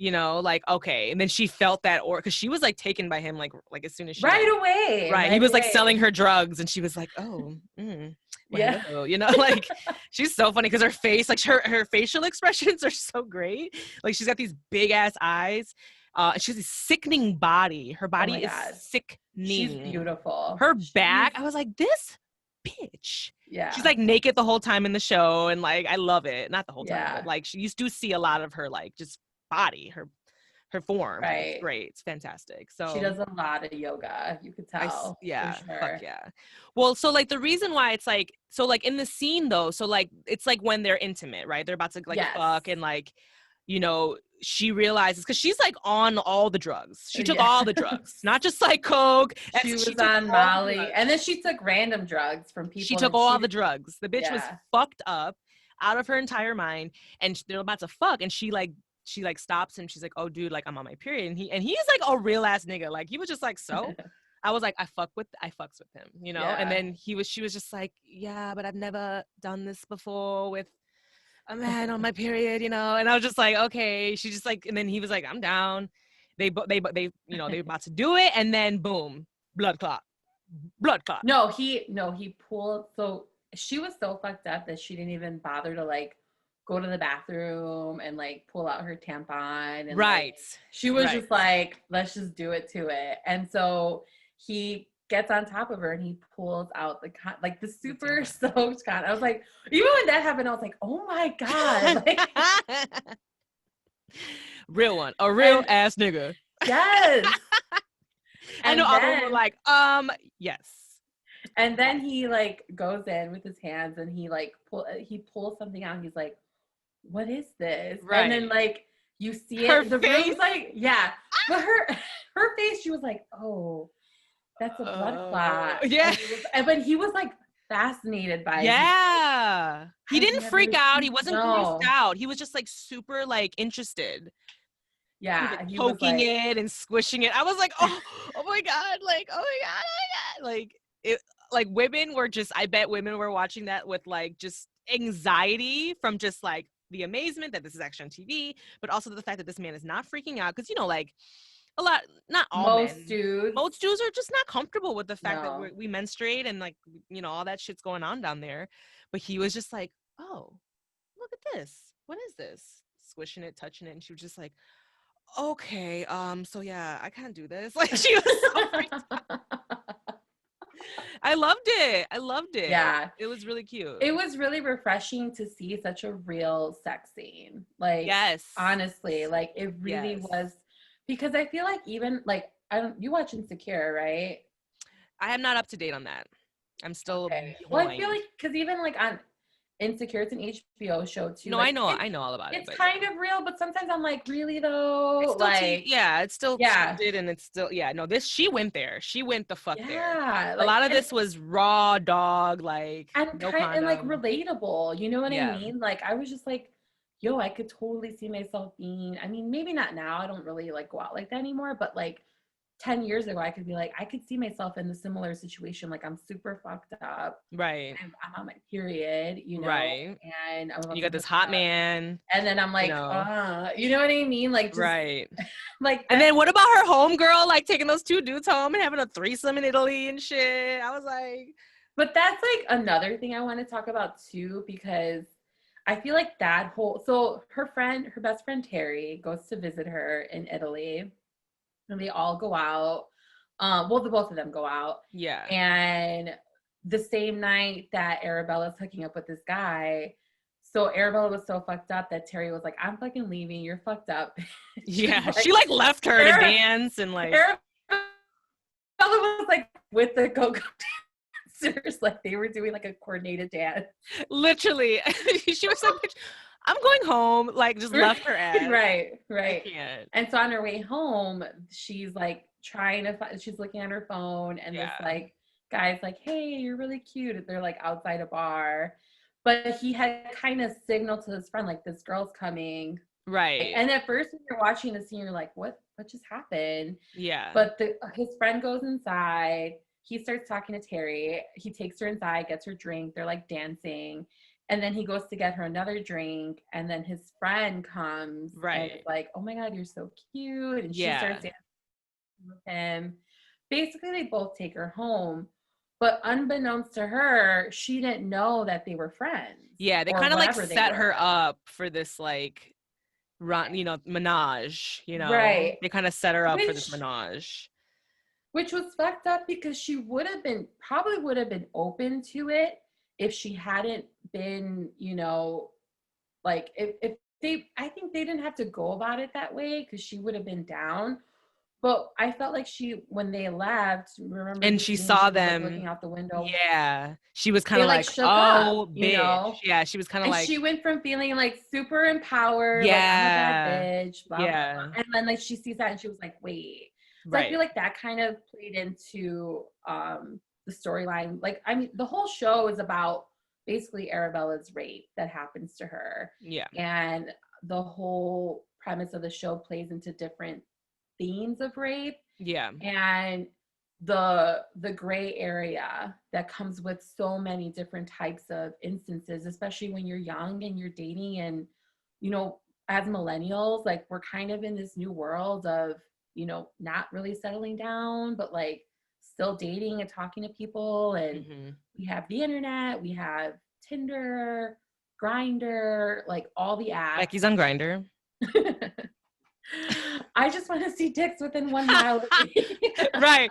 you know, like, okay. And then she felt that, or because she was like taken by him, like as soon as she right away. Right. Right he was like away. selling her drugs and she was like, oh, well, Yeah. hello, you know, like she's so funny because her face, like her facial expressions are so great. Like she's got these big ass eyes. She has a sickening body. Her body is God. sickening. She's beautiful. Her back, I was like, this bitch. Yeah. She's like naked the whole time in the show, and like I love it. Not the whole time, Yeah. but like you do see a lot of her like just body, her form. Right. It's great. It's fantastic. So she does a lot of yoga. You could tell. Yeah. For sure. Fuck yeah. Well, so like the reason why it's like, so like in the scene though, so like it's like when they're intimate, right? They're about to like fuck, and like, you know, she realizes because she's like on all the drugs. She took all the drugs, not just like coke. She was on Molly, and then she took random drugs from people. She took all the drugs. The bitch was fucked up, out of her entire mind, and they're about to fuck, and she stops him. She's like, oh dude, like I'm on my period, and he's like a real ass nigga. Like he was just like, so I was like, I fucks with him, you know. And then she was just like, yeah, but I've never done this before with a man on my period, you know. And I was just like, okay. She just like, and then he was like, I'm down. They you know, they about to do it, and then boom, blood clot. No, he pulled. So she was so fucked up that she didn't even bother to like go to the bathroom and like pull out her tampon. And right. Like, she was just like, let's just do it to it. And so he gets on top of her and he pulls out the super soaked con. I was like, even when that happened, I was like, oh my God. Like, real one. A real ass nigga. Yes. I know other people were like, yes. And then he like goes in with his hands and he like pulls something out. And he's like, what is this? Right. And then like you see it, the room's like, yeah. But her face, she was like, oh, that's a blood clot. Yeah. But he was like fascinated by it. Yeah. He didn't freak out. He wasn't grossed out. He was just like super like interested. Yeah. He was, like, poking it and squishing it. I was like, oh my God. Like, oh my God. Like it, like women were just, I bet women were watching that with like just anxiety from just like the amazement that this is actually on TV, but also the fact that this man is not freaking out. Cause you know, like a lot, not all most dudes are just not comfortable with the fact that we menstruate and like, you know, all that shit's going on down there. But he was just like, oh, look at this. What is this? Squishing it, touching it. And she was just like, okay, so yeah, I can't do this. Like she was so freaked out. I loved it. Yeah. It was really cute. It was really refreshing to see such a real sex scene. Like, yes, honestly, like it really was, because I feel like even like, you watch Insecure, right? I am not up to date on that. I'm still Well, I feel like, because even like on Insecure, it's an HBO show too. No, like, I know all about it. It's kind of real, but sometimes I'm like, really though? It's still like, it's still scripted, and it's still no. This she went there. She went the fuck there. Yeah, like, a lot of this was raw dog, like and and like relatable. You know what I mean? Like I was just like, yo, I could totally see myself being. I mean, maybe not now. I don't really like go out like that anymore, but like 10 years ago, I could be like, I could see myself in a similar situation. Like I'm super fucked up. Right. I'm on my period, you know. Right. And you got this hot man. And then I'm like, you know what I mean? Like, just, right. Like, and then what about her homegirl, like taking those two dudes home and having a threesome in Italy and shit? I was like, but that's like another thing I want to talk about too, because I feel like that whole, so her best friend Terry goes to visit her in Italy. And they all go out. Well, the both of them go out. Yeah. And the same night that Arabella's hooking up with this guy, so Arabella was so fucked up that Terry was like, I'm fucking leaving. You're fucked up. Yeah. Like, she like left her to dance and like. Arabella was like with the go-go dancers. Like they were doing like a coordinated dance. Literally. She was like, I'm going home, like just left her ass. Right. And so on her way home, she's like she's looking at her phone, and this like guy's like, hey, you're really cute. They're like outside a bar. But he had kind of signaled to his friend, like, this girl's coming. Right. And at first when you're watching the scene, you're like, what just happened? Yeah. But his friend goes inside. He starts talking to Terry. He takes her inside, gets her drink. They're like dancing. And then he goes to get her another drink, and then his friend comes and is like, oh my God, you're so cute. And she starts dancing with him. Basically, they both take her home. But unbeknownst to her, she didn't know that they were friends. Yeah, they kind of like set her up for this like menage, Right. They kind of set her up for this menage. Which was fucked up because she probably would have been open to it if she hadn't been, like if I think they didn't have to go about it that way because she would have been down. But I felt like when they left, remember? And she saw them looking out the window. Yeah. She was kind of like, shook oh, up, bitch. Yeah, she was kind of like. She went from feeling like super empowered, like I'm a bad bitch, blah, blah, blah. And then like she sees that and she was like, wait. So I feel like that kind of played into the storyline. Like, I mean, the whole show is about basically Arabella's rape that happens to her. Yeah. And the whole premise of the show plays into different themes of rape. Yeah. And the gray area that comes with so many different types of instances, especially when you're young and you're dating and, as millennials, like we're kind of in this new world of, not really settling down, but like still dating and talking to people. And we have the internet, we have Tinder, Grindr, like all the apps. Becky's on Grindr. I just want to see dicks within 1 mile of me. Right.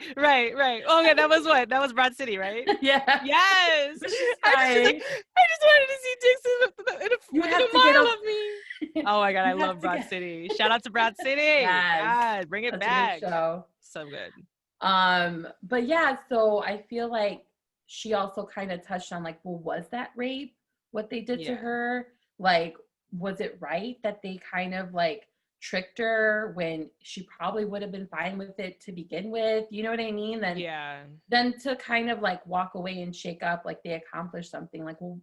Oh yeah, that was Broad City, right? Yeah. Yes. I just wanted to see dicks in a mile of me. Oh my God, I love Broad City. Shout out to Broad City. Yes. Bring it back. Show. So good. But yeah, so I feel like she also kind of touched on like, well, was that rape? What they did to her? Like, was it right that they kind of like tricked her when she probably would have been fine with it to begin with? You know what I mean? Then to kind of like walk away and shake up like they accomplished something, like, well,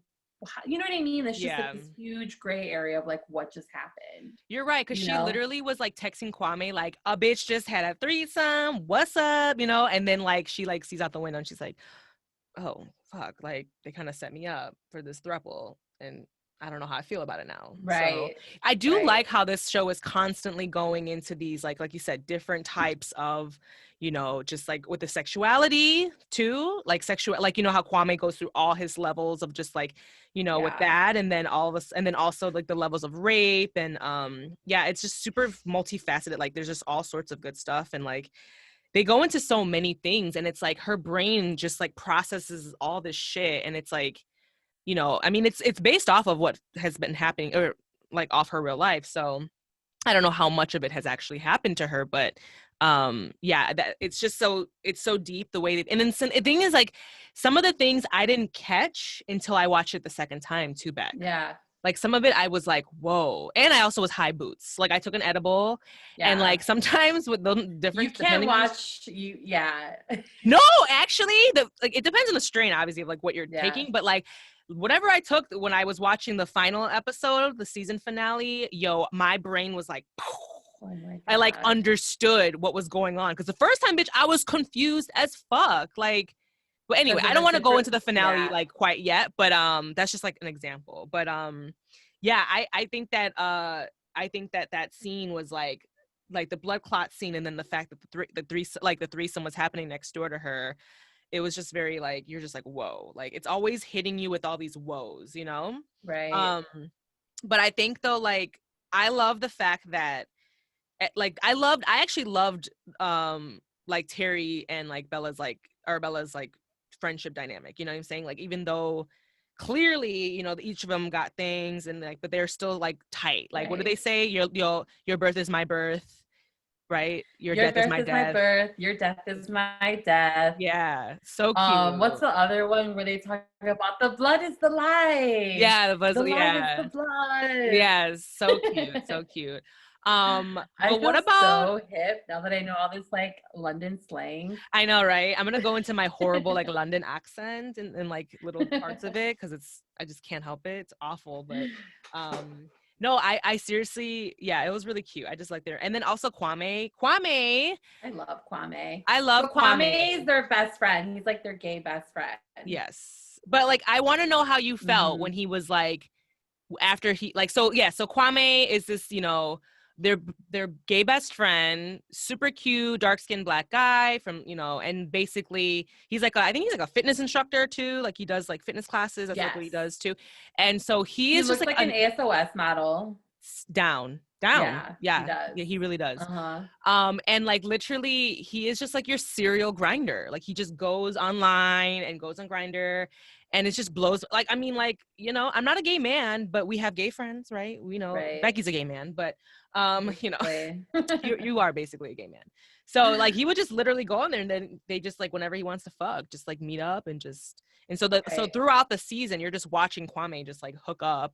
you know what I mean? It's just like this huge gray area of like what just happened. You're right, because she literally was like texting Kwame like, a bitch just had a threesome, what's up, and then like she like sees out the window and she's like, oh fuck, like they kind of set me up for this throuple and I don't know how I feel about it now. Right. So I do like how this show is constantly going into these, like you said, different types of, just like with the sexuality too, like how Kwame goes through all his levels of just like, with that. And then and then also like the levels of rape and, it's just super multifaceted. Like there's just all sorts of good stuff. And like, they go into so many things and it's like her brain just like processes all this shit. And it's like, I mean, it's based off of what has been happening or like off her real life. So I don't know how much of it has actually happened to her, but that it's just it's so deep the way and then the thing is like some of the things I didn't catch until I watched it the second time too, Beck. Yeah. Like some of it I was like, whoa. And I also was high boots. Like I took an edible and like sometimes with the different, you can't watch No, actually it depends on the strain, obviously, of like what you're taking, but like whatever I took when I was watching the final episode, the season finale, my brain was like, oh my God. I like understood what was going on. Cause the first time, bitch, I was confused as fuck. Like, but anyway, I don't want to go into the finale like quite yet, but that's just like an example. But I think that that scene was like the blood clot scene, and then the fact that the threesome was happening next door to her. It was just very like, you're just like, whoa, like it's always hitting you with all these woes, Right. But I think though, like, I love the fact that like, I actually loved like Terry and like Arabella's like friendship dynamic, you know what I'm saying? Like, even though clearly, each of them got things and like, but they're still like tight. Like, what do they say? Your birth is my birth. Right? Your death is my birth. Your death is my death. Yeah. So cute. What's the other one where they talk about the blood is the life? Yeah, the life is the blood. Yeah, so cute. So cute. I feel what about so hip now that I know all this like London slang. I know, right? I'm gonna go into my horrible like London accent and like little parts of it because I just can't help it. It's awful, but no, I seriously, it was really cute. I just like and then also Kwame. I love Kwame. Kwame is their best friend. He's like their gay best friend. Yes. But like, I want to know how you felt when he was like, after he like, so Kwame is this, you know, their gay best friend, super cute, dark-skinned black guy from, you know, and basically he's like I think he's like a fitness instructor too, like he does like fitness classes. That's like what he does too. And so he is looks just like an ASOS model. Down. Yeah, yeah, he does. Yeah, he really does. And like literally he is just like your serial grinder. Like he just goes online and goes on Grindr, and it just blows. Like, I mean, like, you know, I'm not a gay man, but we have gay friends, right? We know Becky's a gay man, but you know, you are basically a gay man. So like he would just literally go on there, and then they just like whenever he wants to fuck, just like meet up and just, and so so throughout the season you're just watching Kwame just like hook up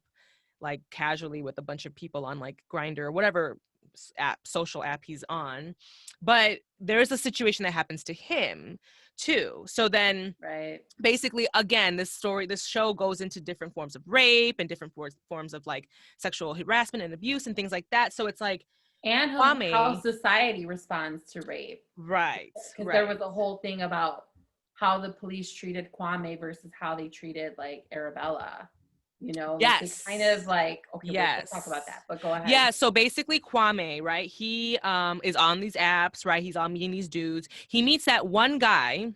like casually with a bunch of people on like Grindr or whatever social app he's on. But there's a situation that happens to him too. So then basically, again, this show goes into different forms of rape and different forms of like sexual harassment and abuse and things like that. So it's like, and how society responds to rape. Right. Because there was a whole thing about how the police treated Kwame versus how they treated like Arabella. You know, like it's kind of like, okay, we'll talk about that, but go ahead. Yeah, so basically Kwame, right, he is on these apps, right, he's on meeting these dudes. He meets that one guy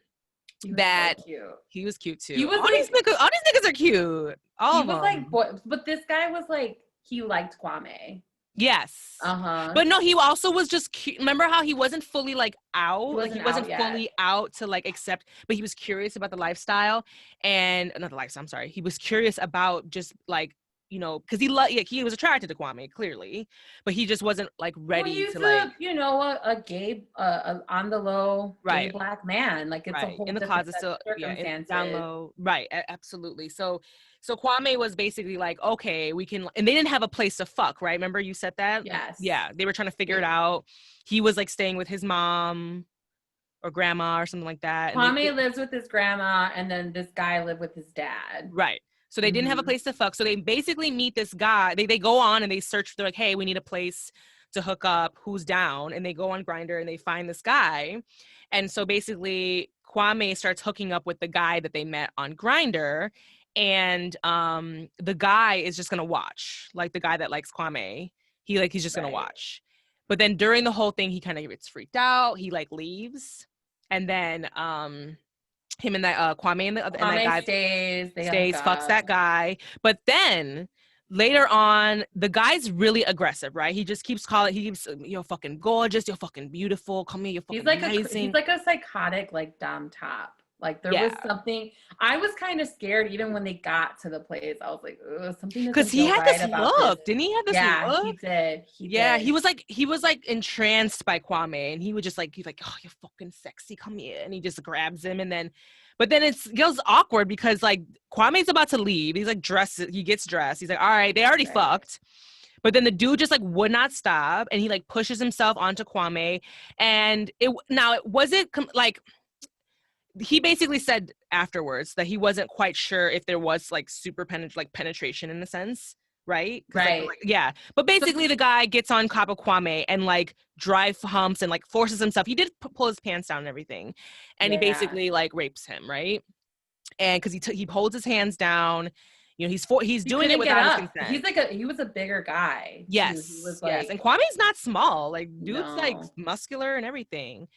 that so cute. He was cute too. All these niggas are cute. All of them. Like, but this guy was like, he liked Kwame. Yes. But no, he also was just cute. Remember how he wasn't fully like out? He wasn't fully out to like accept, but he was curious about the lifestyle and not the lifestyle. I'm sorry. He was curious about just like, you know, because he was attracted to Kwame clearly, but he just wasn't like ready to like, you know, a gay, on the low, gay black man. Like it's a whole in the closet still, down low, right? Absolutely. So Kwame was basically like, okay, we can, and they didn't have a place to fuck, right? Remember you said that? Yes. Yeah, they were trying to figure it out. He was like staying with his mom or grandma or something like that. Kwame lives with his grandma, and then this guy lived with his dad. Right. So they didn't have a place to fuck. So they basically meet this guy. They go on and they search. They're like, hey, we need a place to hook up. Who's down? And they go on Grindr and they find this guy. And so basically Kwame starts hooking up with the guy that they met on Grindr. And the guy is just gonna watch, like the guy that likes Kwame. He's just gonna watch. But then during the whole thing, he kind of gets freaked out. He like leaves, and then him and that Kwame and that guy stays, fucks that guy. But then later on, the guy's really aggressive, right? He just keeps calling. He keeps, you're fucking gorgeous, you're fucking beautiful. Come here, you're fucking amazing. He's like a psychotic like dom top. Like there was something, I was kind of scared even when they got to the place. I was like, ugh, something. Because he had this look. Didn't he have this look? Yeah, he did. Yeah, he was like entranced by Kwame, and he would just like, he's like, oh, you're fucking sexy, come here. And he just grabs him, and then, but then it feels awkward because like Kwame's about to leave. He's like he gets dressed. He's like, all right, they already fucked. But then the dude just like would not stop, and he like pushes himself onto Kwame. And he basically said afterwards that he wasn't quite sure if there was like super penetration in a sense, right? Right. Yeah. But basically the guy gets on top of Kwame and like drive humps and like forces himself. He did pull his pants down and everything. And he basically like rapes him, right? And because he holds his hands down, you know, he's doing it without his consent. He was a bigger guy. Yes. He was yes. And Kwame's not small. Like dude's like muscular and everything.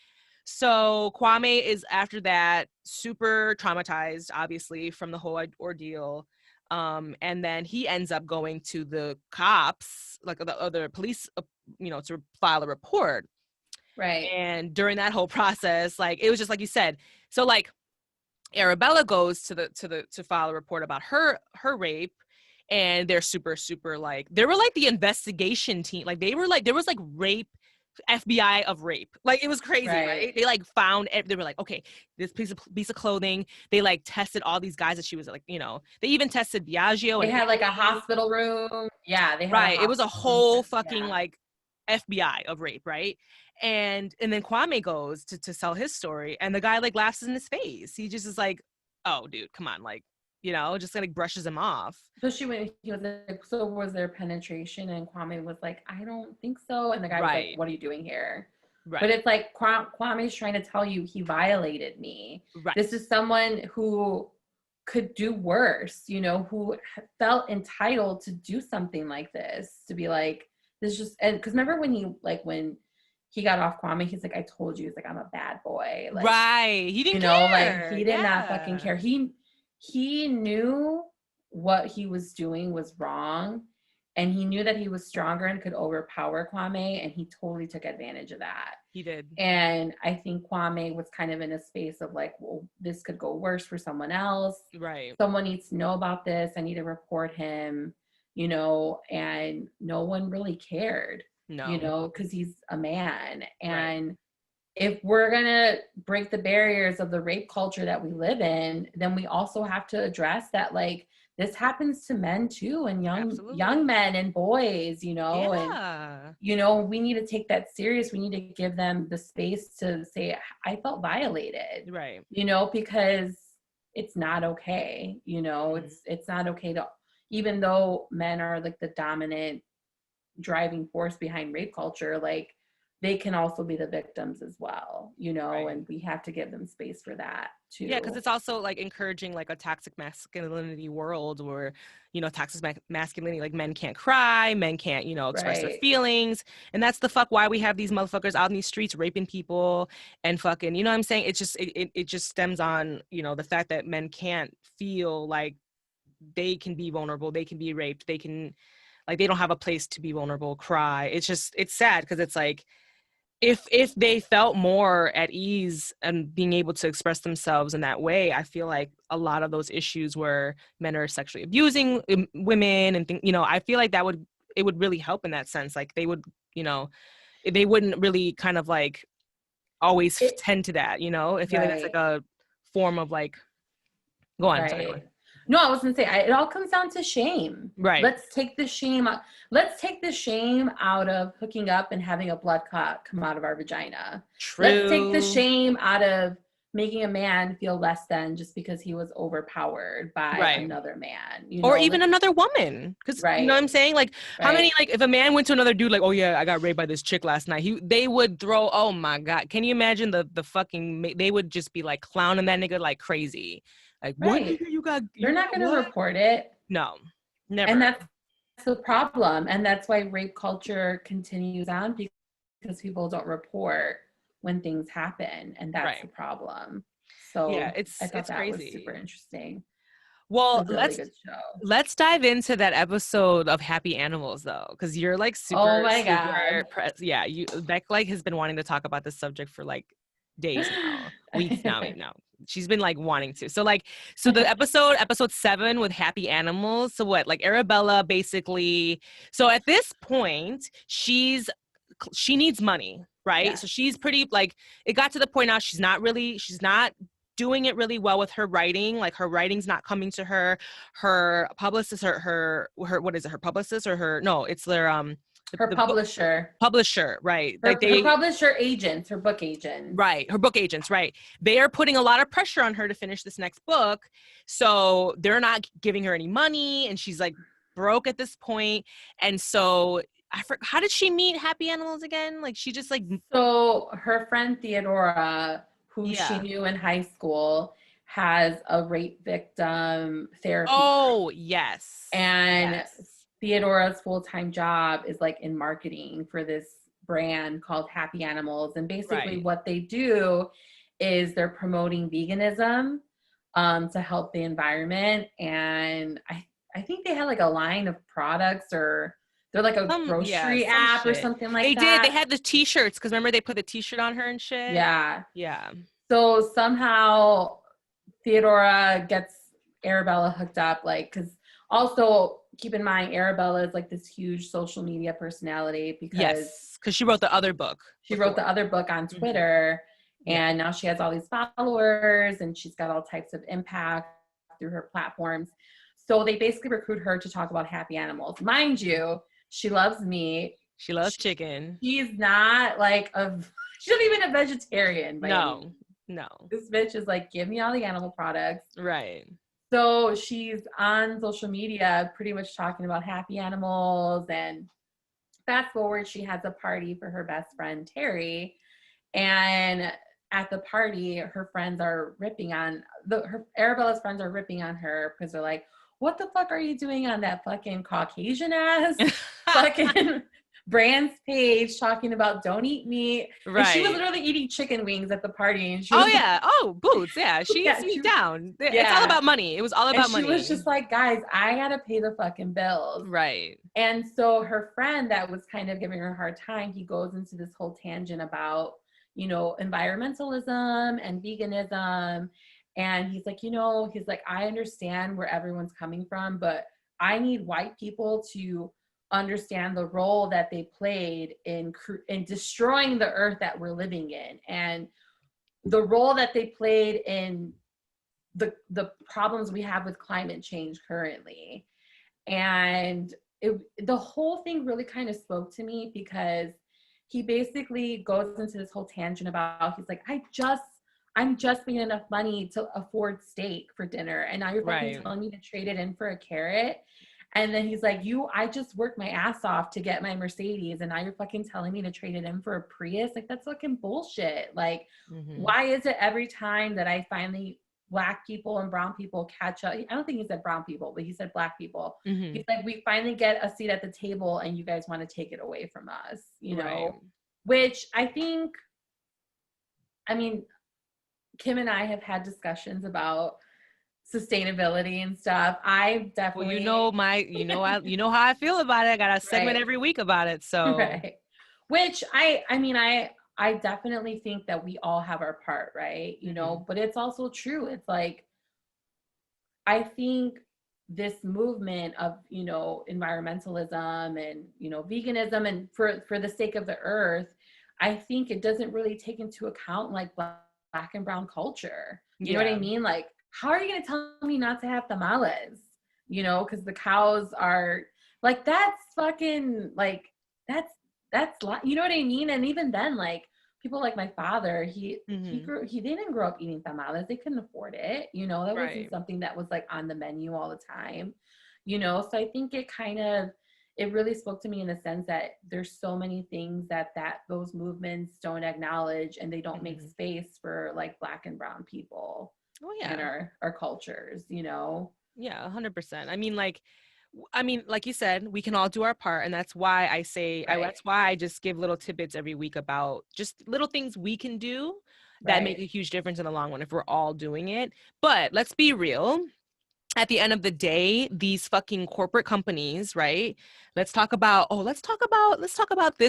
So Kwame is after that super traumatized, obviously, from the whole ordeal. And then he ends up going to the cops, like the other police, you know, to file a report. Right. And during that whole process, like it was just like you said. So like Arabella goes to file a report about her rape. And they're super, super like, they were like the investigation team. Like they were like, there was like rape, FBI of rape. Like it was crazy, right? They like they were like, okay, this piece of clothing. They like tested all these guys that she was like, you know, they even tested Biagio. They had like a hospital room. Yeah, they had it was a whole fucking like FBI of rape, right? And then Kwame goes to sell his story, and the guy like laughs in his face. He just is like, oh, dude, come on, like, you know, just like brushes him off. So he was like, so was there penetration? And Kwame was like, I don't think so. And the guy was like, what are you doing here? Right. But it's like Kwame's trying to tell you he violated me. Right. This is someone who could do worse, you know, who felt entitled to do something like this, to be like, this just, and because remember when he got off Kwame, he's like, I told you, he's like, I'm a bad boy. Like, right. He didn't you know, care. like he did not fucking care. He knew what he was doing was wrong. And he knew that he was stronger and could overpower Kwame. And he totally took advantage of that. He did. And I think Kwame was kind of in a space of like, well, this could go worse for someone else. Right. Someone needs to know about this. I need to report him, you know, and no one really cared, you know, because he's a man. And right. If we're going to break the barriers of the rape culture that we live in, then we also have to address that, like, this happens to men too, and young men and boys, you know, and, you know, we need to take that serious. We need to give them the space to say, I felt violated, right? You know, because it's not okay. You know, it's not okay to, even though men are like the dominant driving force behind rape culture, like, they can also be the victims as well, you know, right. And we have to give them space for that too. Yeah, because it's also like encouraging like a toxic masculinity world where, you know, toxic masculinity, like men can't cry, men can't, you know, express their feelings. And that's the fuck why we have these motherfuckers out in these streets raping people and fucking, you know what I'm saying? It's just, it just stems on, you know, the fact that men can't feel like they can be vulnerable, they can be raped, they can, like, they don't have a place to be vulnerable, cry. It's just, it's sad because it's like, if they felt more at ease and being able to express themselves in that way, I feel like a lot of those issues where men are sexually abusing women and you know, I feel like it would really help in that sense. Like they would, you know, they wouldn't really kind of like always tend to that, you know. I feel like that's like a form of like, go on. Right. Sorry, go on. No, I was gonna say, it all comes down to shame. Right. Let's take the shame out of hooking up and having a blood clot come out of our vagina. True. Let's take the shame out of making a man feel less than just because he was overpowered by another man, you know? Or even another woman, because you know what I'm saying, like how many, like if a man went to another dude like, oh yeah, I got raped by this chick last night, they would throw, oh my god, can you imagine the fucking, they would just be like clowning that nigga like crazy, like what nigga you got, they're not going to report it. No, never. And that's the problem, and that's why rape culture continues on, because people don't report when things happen, and that's the problem. So yeah, I thought that crazy. was super interesting. Well, really let's dive into that episode of Happy Animals though, because you're like super, oh my god, yeah, Beck like has been wanting to talk about this subject for like days now, weeks now, she's been like wanting to. So the episode 7 with Happy Animals. So what, like Arabella basically, so at this point she needs money, right? Yeah. So she's pretty like, it got to the point now she's not doing it really well with her writing. Like her writing's not coming to her. Her publicist, her what is it? Her publicist or her, no, it's their her publisher. Publisher, right. Her publisher agents, her book agents. Right, her book agents, right. They are putting a lot of pressure on her to finish this next book. So they're not giving her any money and she's like broke at this point. And so how did she meet Happy Animals again? Like she just like. So her friend Theodora, who she knew in high school, has a rape victim therapy. Oh, yes. And Theodora's full-time job is like in marketing for this brand called Happy Animals. And basically what they do is they're promoting veganism to help the environment. And I think they had like a line of products, or they're like a grocery app or something like that. They did. They had the t-shirts, because remember they put the t-shirt on her and shit? Yeah. Yeah. So somehow Theodora gets Arabella hooked up, like, because also keep in mind, Arabella is like this huge social media personality because she wrote the other book. She wrote the other book on Twitter, and now she has all these followers and she's got all types of impact through her platforms. So they basically recruit her to talk about Happy Animals. Mind you, she loves meat. She loves chicken. She's not like she's not even a vegetarian. No. This bitch is like, give me all the animal products. Right. So she's on social media pretty much talking about Happy Animals, and fast forward, she has a party for her best friend Terry, and at the party, her friends are ripping on Arabella's friends are ripping on her because they're like, what the fuck are you doing on that fucking Caucasian ass fucking brand's page talking about don't eat meat? Right. And she was literally eating chicken wings at the party. And she was boots. Yeah. She's down. It's all about money. It was all about money. She was just like, guys, I gotta pay the fucking bills. Right. And so her friend that was kind of giving her a hard time, he goes into this whole tangent about, you know, environmentalism and veganism. And he's like, I understand where everyone's coming from, but I need white people to understand the role that they played in destroying the earth that we're living in, and the role that they played in the problems we have with climate change currently. And the whole thing really kind of spoke to me, because he basically goes into this whole tangent about, he's like, I'm just making enough money to afford steak for dinner, and now you're fucking telling me to trade it in for a carrot. And then he's like, I just worked my ass off to get my Mercedes, and now you're fucking telling me to trade it in for a Prius? Like, that's fucking bullshit. Like, why is it every time that I finally, Black people and brown people catch up? I don't think he said brown people, but he said Black people. He's like, we finally get a seat at the table and you guys want to take it away from us, you know? Which I think, I mean, Kim and I have had discussions about sustainability and stuff. I definitely, well, you know how I feel about it. I got a segment every week about it. So which I definitely think that we all have our part, right? You know, but it's also true. It's like, I think this movement of, you know, environmentalism and, you know, veganism, and for the sake of the earth, I think it doesn't really take into account like Black and brown culture. You know what I mean? Like, how are you going to tell me not to have tamales? You know, because the cows are like, that's fucking like, that's, you know what I mean? And even then, like, people like my father, he didn't grow up eating tamales. They couldn't afford it. You know, that wasn't something that was like on the menu all the time, you know? So I think it really spoke to me in the sense that there's so many things that those movements don't acknowledge, and they don't make space for like Black and brown people in our cultures, you know? Yeah, 100%. I mean, like you said, we can all do our part. And that's why I say, that's why I just give little tidbits every week about just little things we can do that make a huge difference in the long run if we're all doing it. But let's be real. At the end of the day, these fucking corporate companies, right? Let's talk about this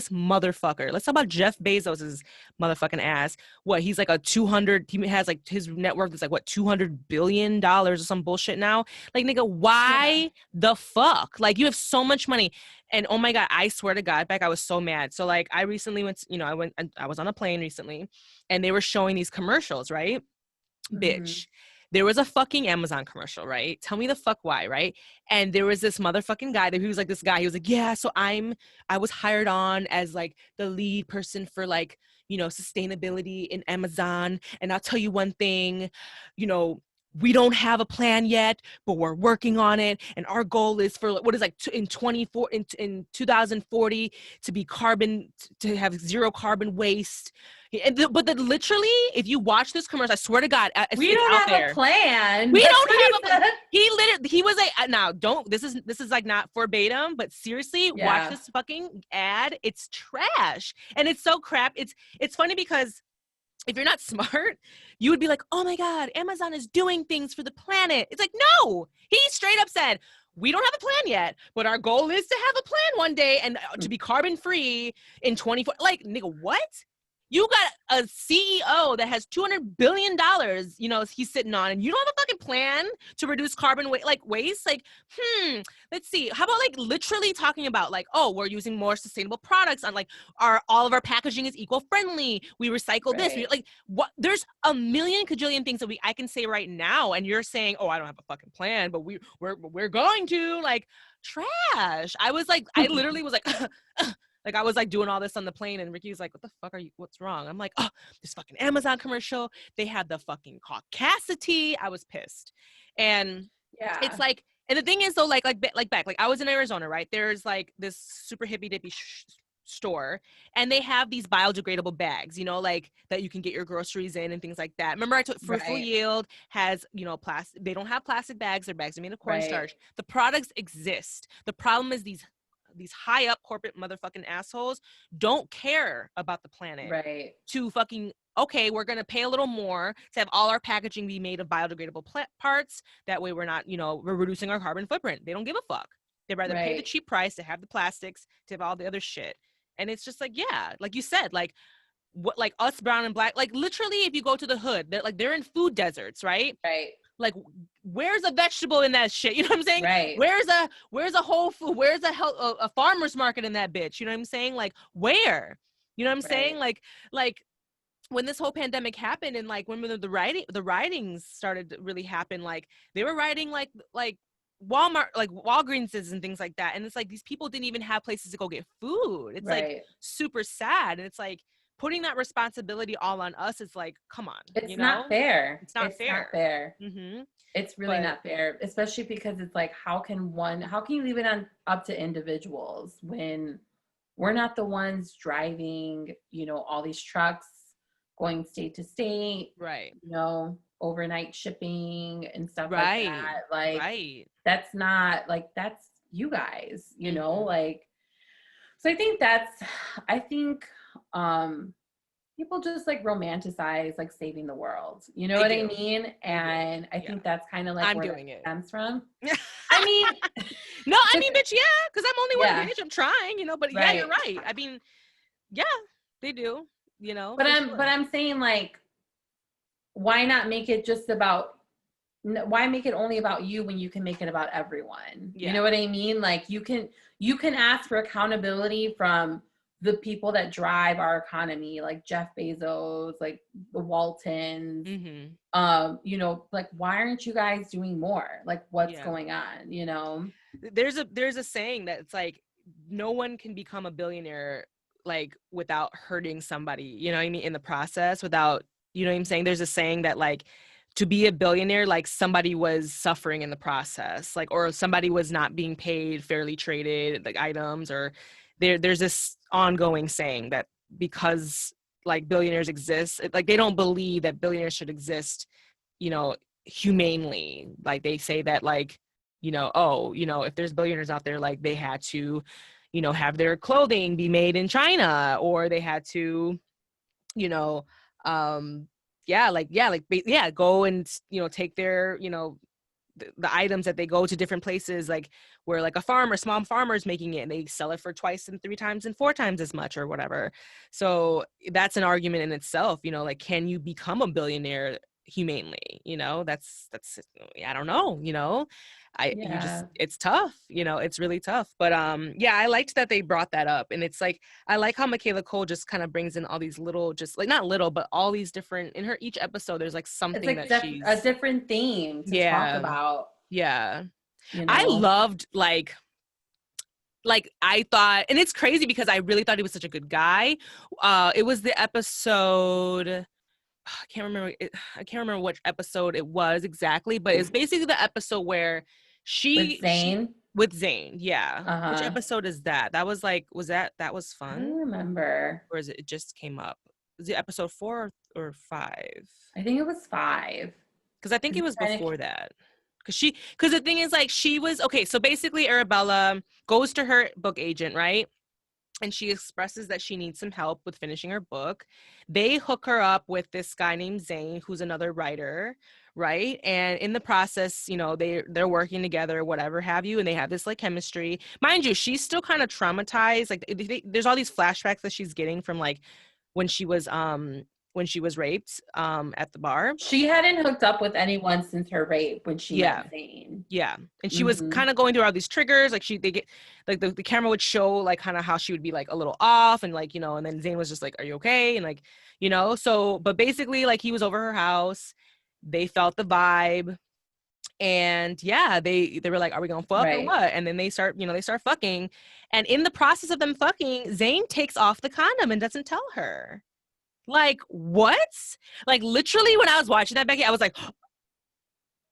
motherfucker. Let's talk about Jeff Bezos's motherfucking ass. What, he's like he has like, his net worth is like what, $200 billion or some bullshit now? Like, nigga, why the fuck? Like, you have so much money. And oh my God, I swear to God, Beck, I was so mad. So like, I recently I was on a plane recently, and they were showing these commercials, right? Bitch. There was a fucking Amazon commercial, right? Tell me the fuck why, right? And there was this motherfucking guy he was like, yeah, so I was hired on as like the lead person for like, you know, sustainability in Amazon. And I'll tell you one thing, you know, we don't have a plan yet, but we're working on it. And our goal is for what is like in 2040 to be to have zero carbon waste. But literally, if you watch this commercial, I swear to God, we don't have a plan. We don't have a plan. He was like, now this is like not verbatim, but seriously, watch this fucking ad. It's trash. And it's so crap. It's funny because if you're not smart, you would be like, oh my God, Amazon is doing things for the planet. It's like, no, he straight up said, we don't have a plan yet, but our goal is to have a plan one day and to be carbon free in 24. Like, nigga, what? You got a CEO that has $200 billion, you know, he's sitting on, and you don't have a fucking plan to reduce carbon waste. Like, let's see. How about like literally talking about like, oh, we're using more sustainable products on like all of our packaging is eco-friendly. We recycle this. Like, what? There's a million cajillion things that I can say right now, and you're saying, oh, I don't have a fucking plan, but we're going to, like, trash. I was like, I literally was like, like, I was like doing all this on the plane, and Ricky was like, what the fuck what's wrong? I'm like, oh, this fucking Amazon commercial. They had the fucking caucasity. I was pissed. And it's like, and the thing is though, like back, like I was in Arizona, right? There's like this super hippy dippy store, and they have these biodegradable bags, you know, like that you can get your groceries in and things like that. Remember I took Fruitful Yield has, you know, plastic. They don't have plastic bags. Their bags are made of cornstarch. The products exist. The problem is these high up corporate motherfucking assholes don't care about the planet to fucking, okay, we're going to pay a little more to have all our packaging be made of biodegradable parts. That way we're not, you know, we're reducing our carbon footprint. They don't give a fuck. They'd rather pay the cheap price to have the plastics, to have all the other shit. And it's just like, yeah, like you said, like what, like us brown and black, like literally if you go to the hood, they're in food deserts, right? Like where's a vegetable in that shit? You know what I'm saying? Where's a whole food? Where's a farmer's market in that bitch? You know what I'm saying? Like where? You know what I'm saying? Like when this whole pandemic happened and like when the writings started to really happen, like they were writing like Walmart, like Walgreenses and things like that. And it's like these people didn't even have places to go get food. It's like super sad. And it's like putting that responsibility all on us is like, come on. It's not fair. It's not fair. Mm-hmm. It's really not fair, especially because it's like, how can you leave it up to individuals when we're not the ones driving, you know, all these trucks going state to state, you know, overnight shipping and stuff like that. Like, that's not like, that's you guys, you know, like, so I think people just like romanticize like saving the world, you know what I mean? And I think that's kind of like I'm where doing it it stems from. I mean, no, I mean, bitch, yeah, because I'm only one bitch. I'm trying, you know, but yeah, you're right. I mean, yeah, they do, you know. But I'm saying like, why not make it why make it only about you when you can make it about everyone? You know what I mean? Like you can ask for accountability from the people that drive our economy, like Jeff Bezos, like the Waltons, you know, like, why aren't you guys doing more? Like what's going on, you know? There's a saying that it's like, no one can become a billionaire like without hurting somebody, you know what I mean? In the process, without, you know what I'm saying? There's a saying that like, to be a billionaire, like somebody was suffering in the process, like, or somebody was not being paid fairly traded like items, or there's this ongoing saying that because like billionaires exist, like they don't believe that billionaires should exist, you know, humanely. Like they say that like, you know, oh, you know, if there's billionaires out there, like they had to, you know, have their clothing be made in China, or they had to, you know, go and, you know, take their, you know, the items that they go to different places, like where like small farmer is making it, and they sell it for 2 and 3 times and 4 times as much or whatever. So that's an argument in itself, you know, like, can you become a billionaire humanely? You know, that's I don't know, you know. It's tough, you know, it's really tough. But yeah, I liked that they brought that up. And it's like, I like how Michaela Coel just kind of brings in all these little, just like not little, but all these different, in her each episode there's like something it's like that she's a different theme to talk about. You know? I loved like I thought, and it's crazy because I really thought he was such a good guy. It was the episode, I can't remember which episode it was exactly, but it's basically the episode where with Zayn, yeah. Which episode is that? That was like, that was fun? I don't remember. Or is it just came up? Was it episode 4 or 5? I think it was 5. Because I think it was before that. Because the thing is, like, she was, okay, so basically Arabella goes to her book agent, right? And she expresses that she needs some help with finishing her book. They hook her up with this guy named Zayn, who's another writer, right? And in the process, you know, they're working together, whatever have you, and they have this like chemistry. Mind you, she's still kind of traumatized. Like there's all these flashbacks that she's getting from like when she was raped at the bar. She hadn't hooked up with anyone since her rape when she met Zayn. Yeah. And she was kind of going through all these triggers. Like they get like the camera would show like kind of how she would be like a little off, and like, you know, and then Zayn was just like, are you okay? And like, you know, so but basically like he was over her house. They felt the vibe. And yeah, they were like, are we gonna fuck or what? And then they start fucking. And in the process of them fucking, Zayn takes off the condom and doesn't tell her. Like, what? Like, literally, when I was watching that, Becky, I was like,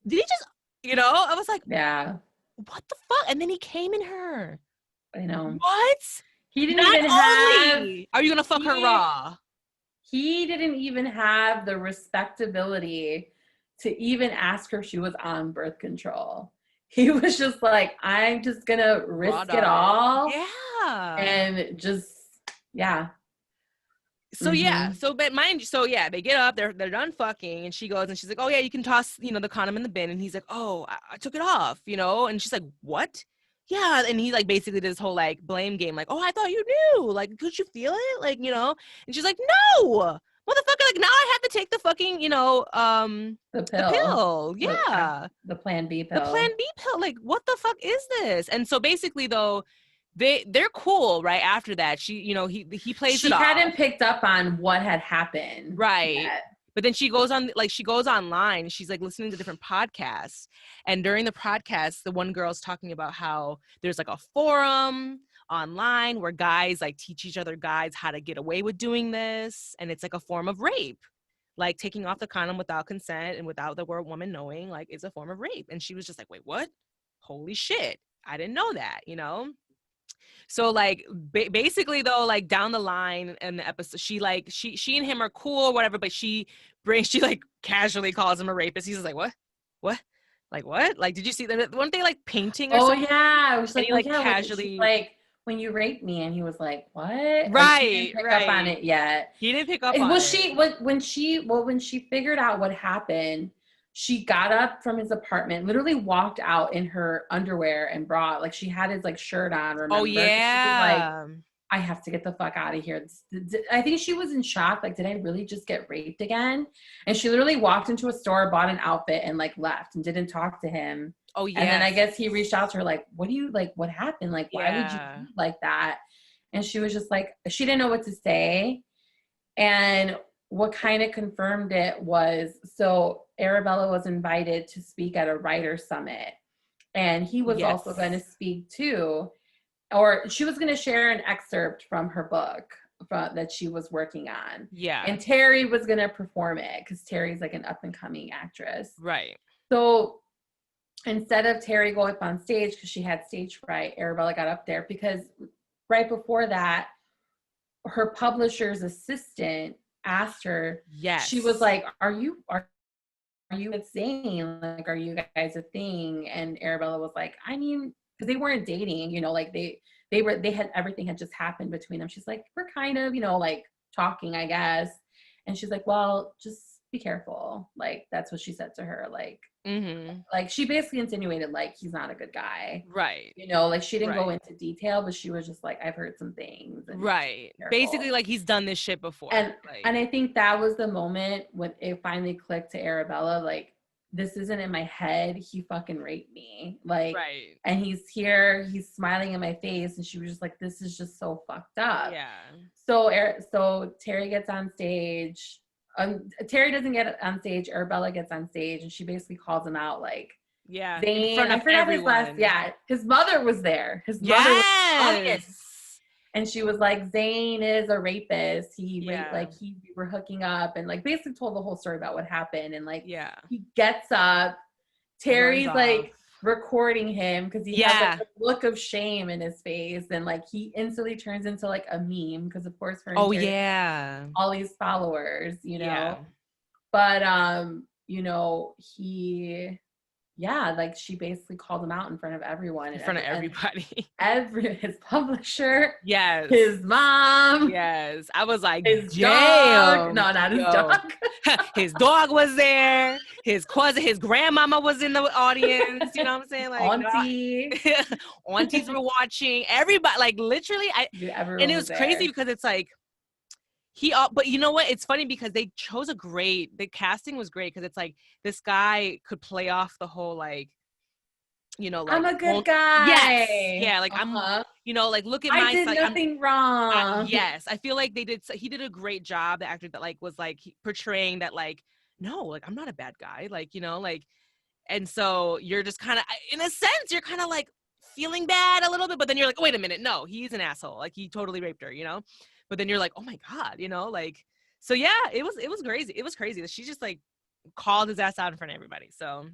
did he just, you know? I was like, yeah. What the fuck? And then he came in her. I know. What? He didn't Not even have. only are you gonna fuck her raw, he didn't even have the respectability to even ask her if she was on birth control. He was just like, I'm just gonna risk it all. Yeah. And just, yeah. So yeah, so but mind you, so yeah, they get up, they're done fucking, and she goes and she's like, oh yeah, you can toss, you know, the condom in the bin, and he's like, oh, I took it off, you know, and she's like, what? Yeah, and he like basically did this whole like blame game, like, oh, I thought you knew, like, could you feel it, like, you know, and she's like, no, motherfucker, like now I have to take the fucking, you know, the pill, yeah, the Plan B pill, like what the fuck is this? And so basically though, they're cool right after that. She, you know, he plays it off. She hadn't picked up on what had happened, right yet. But then she goes online, she's like listening to different podcasts, and during the podcast the one girl's talking about how there's like a forum online where guys like teach each other guys how to get away with doing this, and it's like a form of rape, like taking off the condom without consent and without the woman knowing, like, is a form of rape. And she was just like, wait, what? Holy shit, I didn't know that, you know. So like basically though, like down the line in the episode, she and him are cool or whatever, but she like casually calls him a rapist. He's just like, what, like what, like did you see that? Weren't they like painting or something? Yeah, it was like, and he like casually like, when you raped me, and he was like, what? Right, like, she didn't pick up on it yet. He didn't pick up on it. When she figured out what happened, she got up from his apartment, literally walked out in her underwear and bra. Like she had his like shirt on, remember? Oh yeah. She was like, I have to get the fuck out of here. I think she was in shock. Like, did I really just get raped again? And she literally walked into a store, bought an outfit, and like left and didn't talk to him. Oh yeah. And then I guess he reached out to her like, what happened? Like, why would you do like that? And she was just like, she didn't know what to say. And what kind of confirmed it was, so Arabella was invited to speak at a writer's summit, and he was also going to speak too, or she was going to share an excerpt from her book that she was working on. Yeah. And Terry was going to perform it because Terry's like an up and coming actress. Right. So instead of Terry going up on stage because she had stage fright, Arabella got up there because right before that, her publisher's assistant asked her, she was like, are you with Zane? Like, are you guys a thing? And Arabella was like, I mean, because they weren't dating, you know, like they had, everything had just happened between them. She's like, we're kind of, you know, like talking, I guess. And she's like, well, just be careful. Like, that's what she said to her. Like, like she basically insinuated like he's not a good guy. Right. You know, like she didn't go into detail, but she was just like, I've heard some things. And basically like he's done this shit before. And I think that was the moment when it finally clicked to Arabella, like, this isn't in my head. He fucking raped me. Like, and he's here, he's smiling in my face. And she was just like, this is just so fucked up. Yeah. So Terry gets on stage. Terry doesn't get on stage. Arabella gets on stage, and she basically calls him out, like, Zane, in front of everyone. His mother was there. His mother was audience. And she was like, Zane is a rapist. We were hooking up, and like basically told the whole story about what happened. And like, he gets up. Terry's like recording him because he has like a look of shame in his face, and like he instantly turns into like a meme because of course her all these followers, you know. But you know, like she basically called him out in front of everyone, in front of everybody. His publisher, his mom, I was like, his dog. No, not his dog. His dog was there. His cousin, his grandmama was in the audience. You know what I'm saying? Like, auntie, aunties were watching. Everybody, like, literally, and it was crazy because it's like but you know what? It's funny because they chose the casting was great because it's like this guy could play off the whole like, you know, like, I'm a good guy. Yes. Yeah. Like I'm, you know, like look at my. I did nothing wrong. Yes. I feel like he did a great job. The actor that like was like portraying that like, no, like I'm not a bad guy. Like, you know, like, and so you're just kind of, in a sense, you're kind of like feeling bad a little bit, but then you're like, oh, wait a minute. No, he's an asshole. Like he totally raped her, you know? But then you're like, oh my God, you know, like, so yeah, it was crazy. It was crazy that she just like called his ass out in front of everybody. So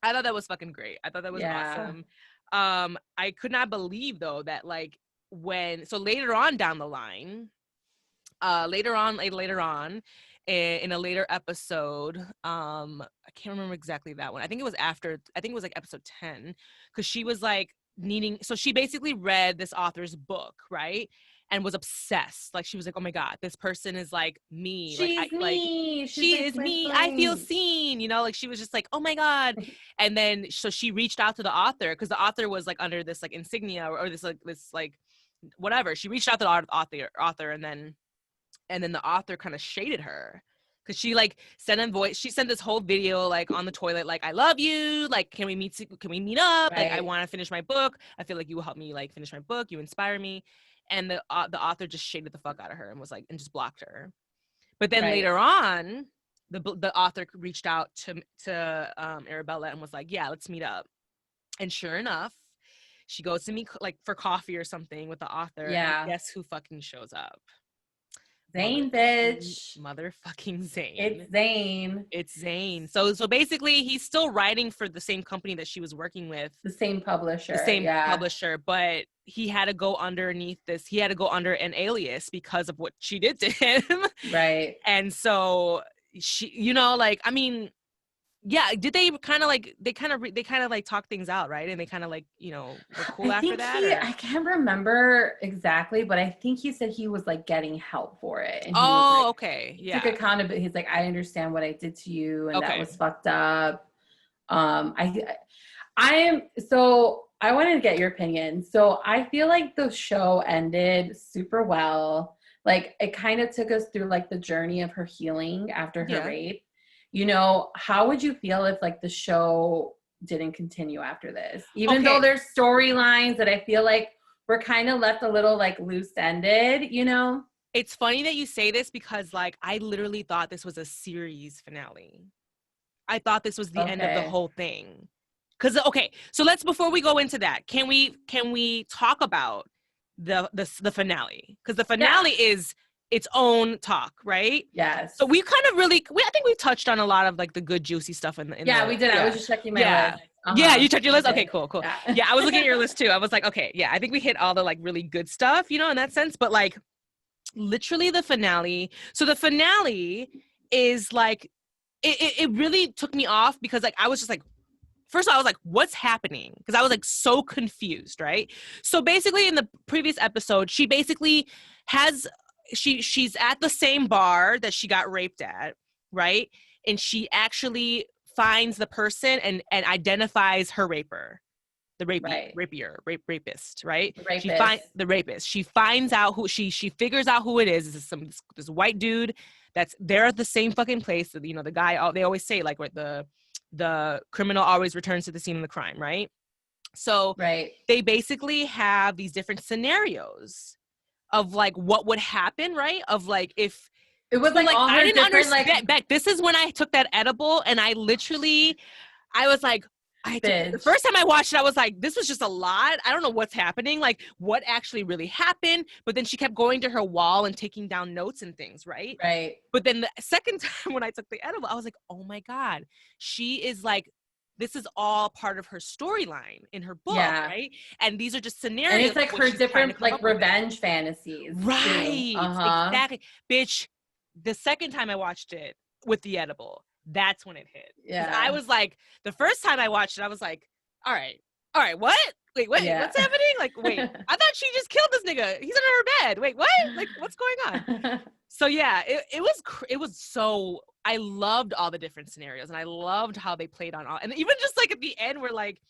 I thought that was fucking great. I thought that was awesome. I could not believe though that like so later on down the line, later on in a later episode, I can't remember exactly that one. I think it was like episode 10, because she was like so she basically read this author's book, right? And was obsessed. Like, she was like, oh my God, this person is like me. She's me. She is me. I feel seen, like she was just like, oh my God. And then, so she reached out to the author, because the author was like under this like insignia or this whatever. She reached out to the author, and then the author kind of shaded her, because she like she sent this whole video like on the toilet, like, I love you, like, can we meet up? Right. Like, I want to finish my book. I feel like you will help me like finish my book. You inspire me. And the author just shaded the fuck out of her and was like, and just blocked her. But then later on, the author reached out to Arabella and was like, yeah, let's meet up. And sure enough, she goes to meet like for coffee or something with the author. Yeah. And guess who fucking shows up? Zane, bitch. Motherfucking Zane. It's Zane. So basically, he's still writing for the same company that she was working with. The same publisher. But he had to go underneath this. He had to go under an alias because of what she did to him. Right. And so she, like, I mean, yeah, did they kind of like, they kind of like talk things out, right? And they kind of like, were cool after that? I can't remember exactly, but I think he said he was like getting help for it. And okay. Yeah. Took accountability. He's like, I understand what I did to you, and that was fucked up. I wanted to get your opinion. So I feel like the show ended super well. Like, it kind of took us through like the journey of her healing after her rape. How would you feel if like the show didn't continue after this? Even though there's storylines that I feel like were kind of left a little like loose-ended, It's funny that you say this, because like I literally thought this was a series finale. I thought this was the end of the whole thing. Because so before we go into that, can we talk about the finale? Because the finale is its own talk, right? Yes. So we kind of I think we've touched on a lot of like the good juicy stuff in we did. I was just checking my list. Yeah, you checked your list? Okay, cool. Yeah, I was looking at your list too. I was like, okay, yeah, I think we hit all the like really good stuff, in that sense. But like literally the finale. So the finale is like, it really took me off, because like I was just like, first of all, I was like, what's happening? Because I was like so confused, right? So basically in the previous episode, she basically she's at the same bar that she got raped at, right? And she actually finds the person and identifies her raper, the rapist, right? The rapist. She finds out who she figures out who it is. This white dude that's there at the same fucking place. The guy. They always say like the criminal always returns to the scene of the crime, right? So they basically have these different scenarios of like what would happen, right? Of like if it was like all I didn't understand. Like, Beck, this is when I took that edible, and I was like, the first time I watched it, I was like, this was just a lot. I don't know what's happening, like what actually really happened. But then she kept going to her wall and taking down notes and things, right? Right. But then the second time when I took the edible, I was like, oh my God, she is like, this is all part of her storyline in her book, right? And these are just scenarios. And it's like her different like revenge fantasies. Right. Exactly. Bitch, the second time I watched it with the edible, that's when it hit. Yeah. I was like, the first time I watched it, I was like, all right, what? Wait, what's happening? Like, wait, I thought she just killed this nigga. He's under her bed. Wait, what? Like, what's going on? So yeah, it was so, I loved all the different scenarios, and I loved how they played on all, and even just like at the end where like,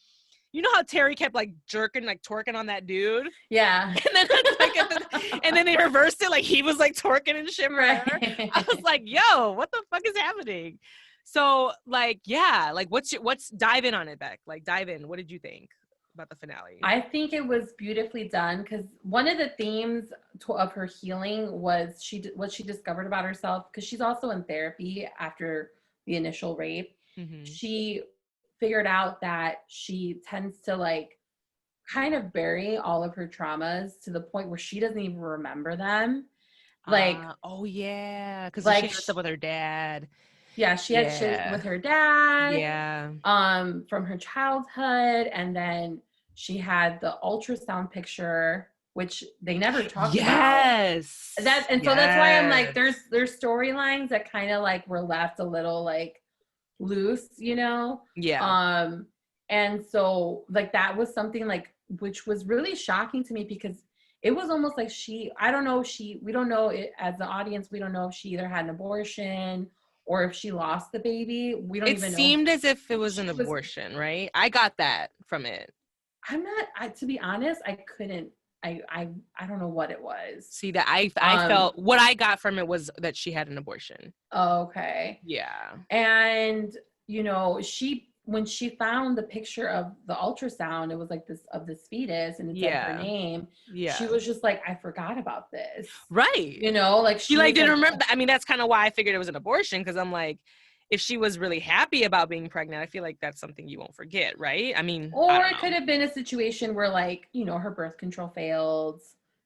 you know how Terry kept like jerking, like twerking on that dude? Yeah. And then and then they reversed it, like he was like twerking and shit for her. I was like, yo, what the fuck is happening? So like, yeah, like what's dive in on it, Beck. Like dive in. What did you think about the finale? I think it was beautifully done, because one of the themes of her healing was what she discovered about herself, because she's also in therapy after the initial rape. Mm-hmm. She figured out that she tends to like kind of bury all of her traumas to the point where she doesn't even remember them. Like, oh yeah, because like, she had stuff with her dad. Yeah, she had shit with her dad. Yeah. From her childhood, and then she had the ultrasound picture which they never talked about. Yes. That, and so that's why I'm like, there's storylines that kind of like were left a little like loose, you know? Yeah. And so like that was something like, which was really shocking to me, because it was almost like we don't know it as the audience, we don't know if she either had an abortion or if she lost the baby. We don't even know. It seemed as if it was an abortion, right? I got that from it. To be honest, I couldn't, I don't know what it was. See, that I felt what I got from it was that she had an abortion. Okay. Yeah. And you know, when she found the picture of the ultrasound, it was like this fetus, and it said her name. Yeah. She was just like, I forgot about this. Right. You know, like she like didn't remember that. I mean, that's kind of why I figured it was an abortion, because I'm like, if she was really happy about being pregnant, I feel like that's something you won't forget, right? I mean, or it could have been a situation where, like, you know, her birth control failed,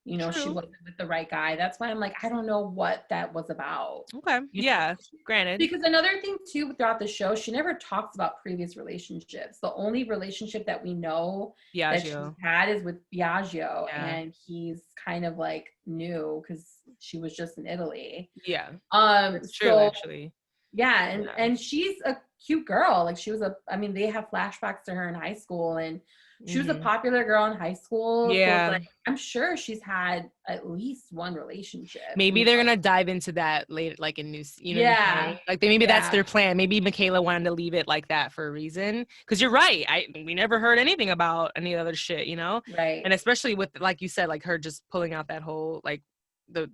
you know, she wasn't with the right guy. That's why I'm like, I don't know what that was about. Okay. Yeah, granted. Because another thing too, throughout the show, she never talks about previous relationships. The only relationship that we know that she's had is with Biagio, and he's kind of like new because she was just in Italy. Yeah. It's true, actually. Yeah, and she's a cute girl. Like, they have flashbacks to her in high school, and she was a popular girl in high school. Yeah. So like, I'm sure she's had at least one relationship. Maybe they're gonna dive into that later, like in new, you know. Yeah. Like maybe that's their plan. Maybe Michaela wanted to leave it like that for a reason. Because you're right. We never heard anything about any other shit, you know. Right. And especially with, like you said, like her just pulling out that whole like the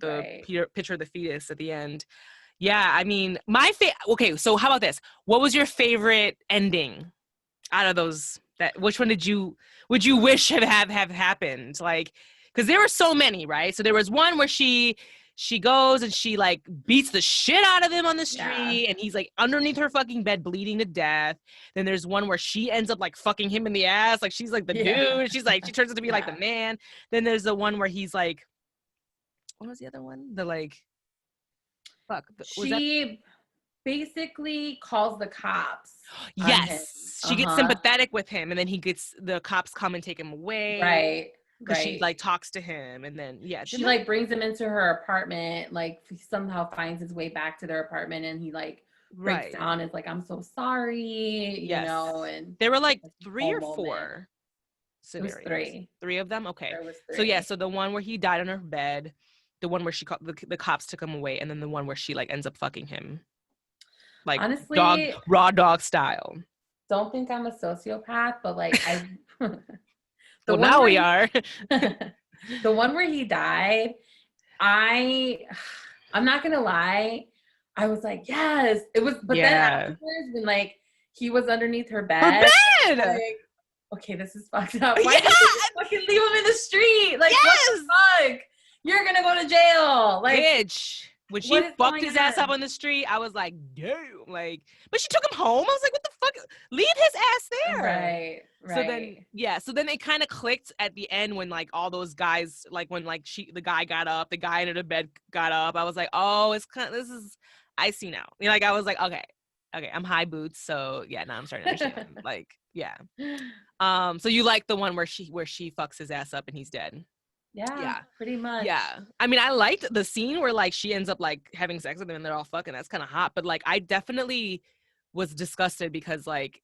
picture of the fetus at the end. Yeah, I mean, okay, so how about this? What was your favorite ending out of those? Which one would you wish have happened? Like, because there were so many, right? So there was one where she goes and she like beats the shit out of him on the street, and he's like underneath her fucking bed bleeding to death. Then there's one where she ends up like fucking him in the ass, like she's like the dude. She's like, she turns out to be like the man. Then there's the one where he's like, what was the other one? The like. She basically calls the cops. Yes, she gets sympathetic with him, and then the cops come and take him away. Right. Because she like talks to him, and then she like brings him into her apartment. Like, he somehow finds his way back to their apartment, and he like breaks down. Is like, I'm so sorry, you know. And there were like 3 or 4 scenarios. It was 3 of them. Okay. So the one where he died on her bed. The one where she called the cops took him away, and then the one where she like ends up fucking him, like honestly, raw dog style. Don't think I'm a sociopath, but like well, now we are. The one where he died, I'm not gonna lie, I was like, yes, it was. But then afterwards, when like he was underneath her bed, like, okay, this is fucked up. Why did you fucking leave him in the street? Like, what the fuck? You're gonna go to jail, like, bitch. When she fucked his ass up on the street, I was like, damn, like, but she took him home. I was like, what the fuck? Leave his ass there. Right. So then it kind of clicked at the end when like all those guys, like when like the guy got up, the guy under the bed got up. I was like, oh, I see now. You know, like I was like, okay, I'm high boots, so yeah, now I'm starting to understand. Like, yeah. So you like the one where she fucks his ass up and he's dead. Yeah, pretty much. Yeah. I mean, I liked the scene where like she ends up like having sex with him and they're all fucking. That's kind of hot. But like, I definitely was disgusted because like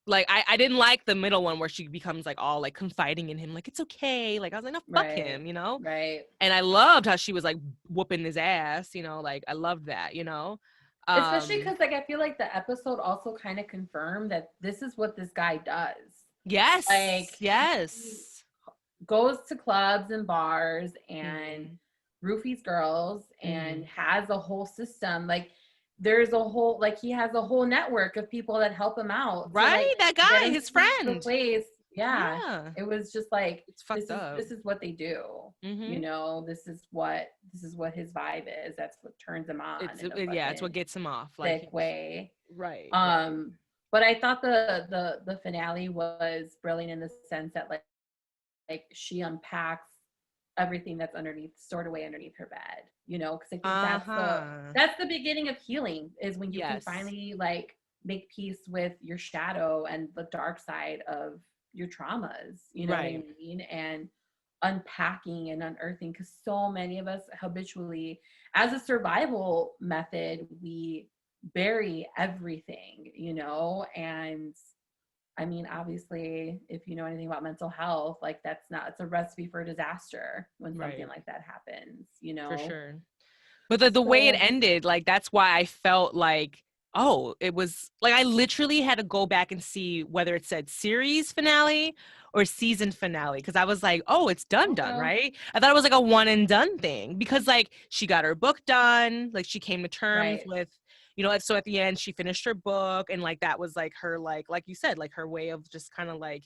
I didn't like the middle one where she becomes like all like confiding in him. Like, it's okay. Like, I was like, no, fuck him, you know? Right. And I loved how she was like whooping his ass, you know? Like, I loved that, you know? Especially because like, I feel like the episode also kind of confirmed that this is what this guy does. Yes. Like, yes. Goes to clubs and bars and roofies girls and has a whole system. Like, there's a whole, like, he has a whole network of people that help him out. Right. So, like, that guy, his friend. Place. Yeah. It was just like, it's fucked up. This is what they do. You know, this is what his vibe is. That's what turns him on. It's what gets him off. Like, sick way. Right. But I thought the finale was brilliant in the sense that like she unpacks everything that's stored away underneath her bed, you know, because I think that's the beginning of healing, is when you can finally like make peace with your shadow and the dark side of your traumas, you know what I mean? And unpacking and unearthing, because so many of us habitually, as a survival method, we bury everything, you know. And I mean, obviously, if you know anything about mental health, like it's a recipe for disaster when something like that happens, you know. For sure. But the way it ended, like, that's why I felt like, oh, it was like I literally had to go back and see whether it said series finale or season finale, because I was like, oh, it's done, right? I thought it was like a one and done thing, because like she got her book done, like she came to terms with, you know, so at the end she finished her book, and like that was like her, like you said, like her way of just kind of like,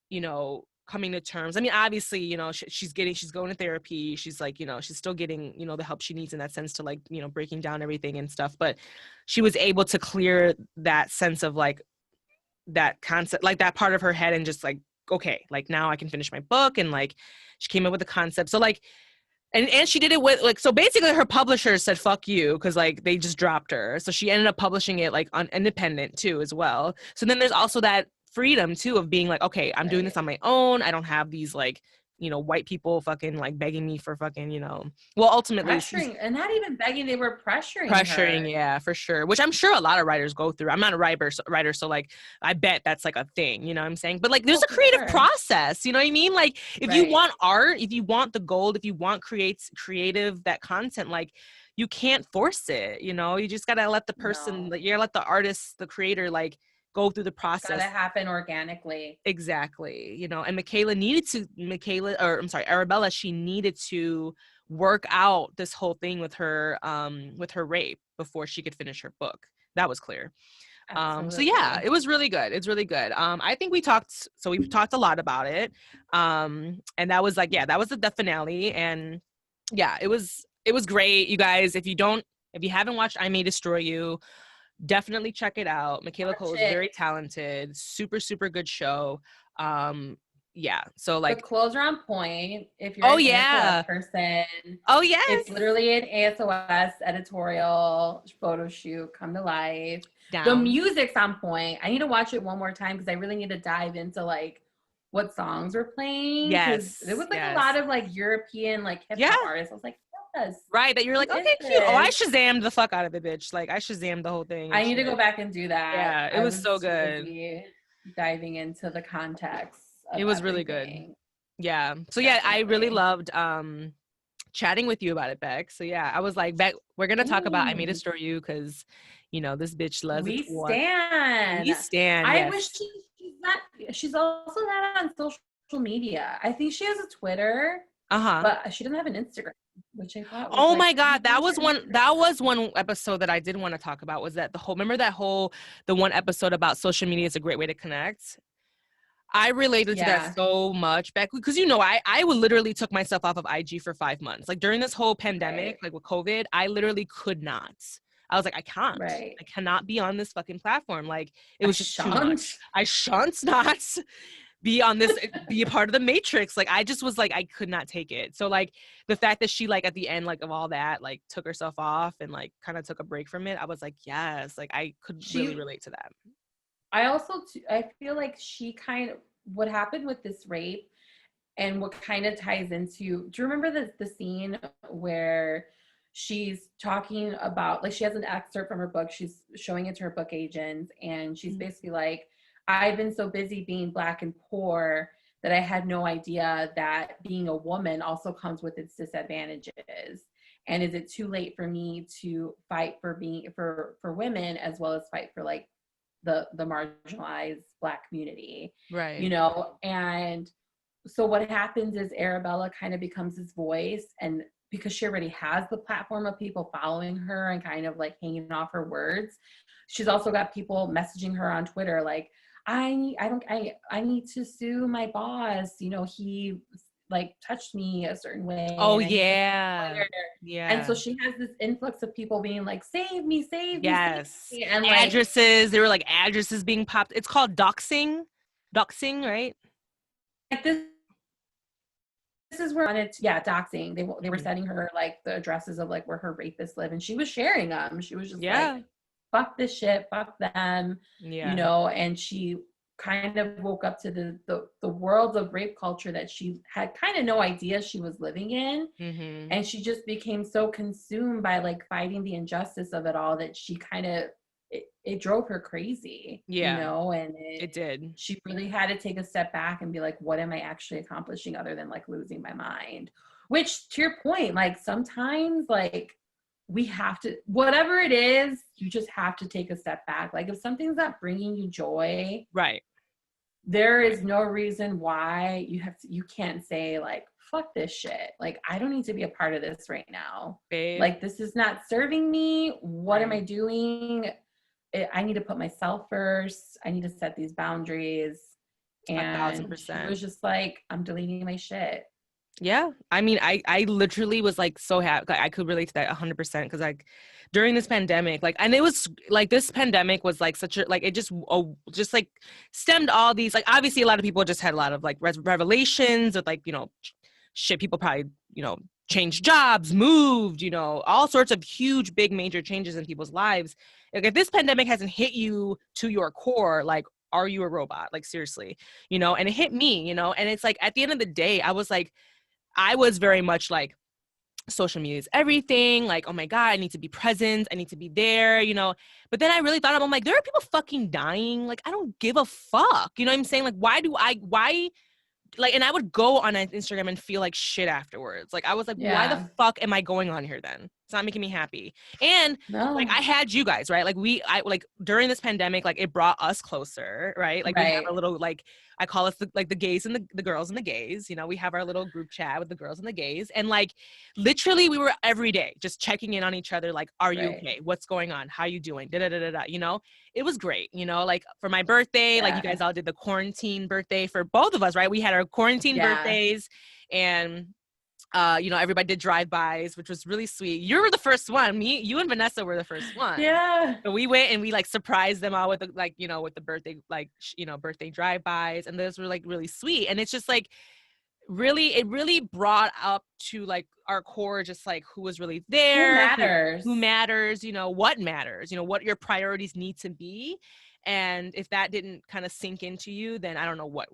you know, coming to terms. I mean, obviously, you know, she's going to therapy. She's like, you know, she's still getting, you know, the help she needs in that sense to like, you know, breaking down everything and stuff. But she was able to clear that sense of like that concept, like that part of her head, and just like, okay, like now I can finish my book. And like, she came up with the concept. So like, and she did it with like, so basically her publisher said, fuck you. Cause like they just dropped her. So she ended up publishing it like on independent too, as well. So then there's also that freedom too of being like, okay, I'm doing this on my own. I don't have these like, you know, white people fucking like begging me for fucking, you know, well, ultimately pressuring, and not even begging, they were pressuring her. Yeah, for sure, which I'm sure a lot of writers go through. I'm not a writer, so like I bet that's like a thing, you know what I'm saying? But like there's a creative process, you know what I mean? Like if you want art, if you want the gold, if you want creative that content, like you can't force it, you know. You just gotta let the person, like you gotta let the artist, the creator, like go through the process. It's gotta happen organically. Exactly. You know, and Arabella, she needed to work out this whole thing with her rape before she could finish her book. That was clear. So yeah, it was really good. It's really good. I think we've talked a lot about it. And that was like, yeah, that was the finale. And yeah, it was great. You guys, if you haven't watched I May Destroy You, definitely check it out. Michaela Coel is very talented, super, super good show. Yeah. So like the clothes are on point. If you're an ASOS person, it's literally an ASOS editorial photo shoot come to life. The music's on point. I need to watch it one more time because I really need to dive into like what songs were playing. Because there was like a lot of like European like hip hop artists. I was like, yes. Right, that you're like, okay, cute. Oh, I Shazammed the fuck out of it, bitch. Like I Shazammed the whole thing. I need to go back and do that. Yeah, it was so good. Diving into the context. It was really good. Yeah. So yeah, I really loved chatting with you about it, Beck. So yeah, I was like, Beck, we're gonna talk about I May Destroy You because you know this bitch loves it. We stand. I wish she's also not on social media. I think she has a Twitter, but she doesn't have an Instagram, which I thought was oh my god, that was one episode that I did want to talk about. Was that the one episode about social media is a great way to connect? I related to that so much, Beck, because you know, I would literally took myself off of IG for 5 months. Like during this whole pandemic, like with COVID, I literally could not. I was like, I can't. I cannot be on this fucking platform. Like it was just too much. I shan't not be on this, be a part of the matrix. Like I just was like, I could not take it. So like the fact that she like at the end, like of all that, like took herself off and like kind of took a break from it, I was like, yes, like I could really relate to that. I feel like what happened with this rape and what kind of ties into, do you remember the scene where she's talking about, like she has an excerpt from her book, she's showing it to her book agents, and she's basically like, I've been so busy being Black and poor that I had no idea that being a woman also comes with its disadvantages. And is it too late for me to fight for women as well as fight for like the marginalized Black community, right? You know, and so what happens is Arabella kind of becomes his voice, and because she already has the platform of people following her and kind of like hanging off her words, she's also got people messaging her on Twitter like, I need to sue my boss. You know, he like touched me a certain way. Oh yeah. Yeah. And so she has this influx of people being like, save me, save me. Yes. Save me. And addresses, there were like addresses being popped. It's called doxing, right? Like this is where doxing. They were sending her like the addresses of like where her rapists live, and she was sharing them. She was just like, fuck this shit, fuck them, you know. And she kind of woke up to the world of rape culture that she had kind of no idea she was living in. Mm-hmm. And she just became so consumed by like fighting the injustice of it all that she kind of, it drove her crazy, Yeah, you know, and it did. she really had to take a step back and be like, what am I actually accomplishing other than like losing my mind? Which, to your point, like sometimes like we have to, whatever it is, you just have to take a step back. Like if something's not bringing you joy, right, there is no reason why you can't say like, fuck this shit. Like, I don't need to be a part of this right now. babe. Like, this is not serving me. What am I Right. doing? I need to put myself first. I need to set these boundaries. And she 1,000%. was just like, I'm deleting my shit. Yeah, I mean, I literally was like so happy. Like, I could relate to that 100% because like during this pandemic, like, and it was like this pandemic was like such a like it just like stemmed all these, like, obviously a lot of people just had a lot of like revelations with like, you know, shit, people probably, you know, changed jobs, moved, you know, all sorts of huge big major changes in people's lives. Like if this pandemic hasn't hit you to your core, like, are you a robot? Like, seriously, you know? And it hit me, you know, and it's like at the end of the day, I was very much like, social media is everything. Like, oh my God, I need to be present. I need to be there, you know? But then I really thought, I'm like, there are people fucking dying. Like, I don't give a fuck. You know what I'm saying? Like, why, like, and I would go on Instagram and feel like shit afterwards. Like, I was like, why the fuck am I going on here then? It's not making me happy. And like, I had you guys, right? Like like during this pandemic, like it brought us closer, right? Like we have our little, like, I call us the gays and the girls and the gays, you know, we have our little group chat with the girls and the gays. And like, literally we were every day just checking in on each other. Like, are you okay? What's going on? How you doing? Da, da, da, da, da, you know? It was great, you know, like for my birthday, like you guys all did the quarantine birthday for both of us, right? We had our quarantine birthdays, and you know, everybody did drive-bys, which was really sweet. You were the first one. You and Vanessa were the first one. Yeah. So we went and we like surprised them all with the, like, you know, with the birthday, like, you know, birthday drive-bys, and those were like really sweet. And it's just like, it really brought up to like our core, just like who was really there, who matters, you know, what matters, you know, what your priorities need to be. And if that didn't kind of sink into you, then I don't know what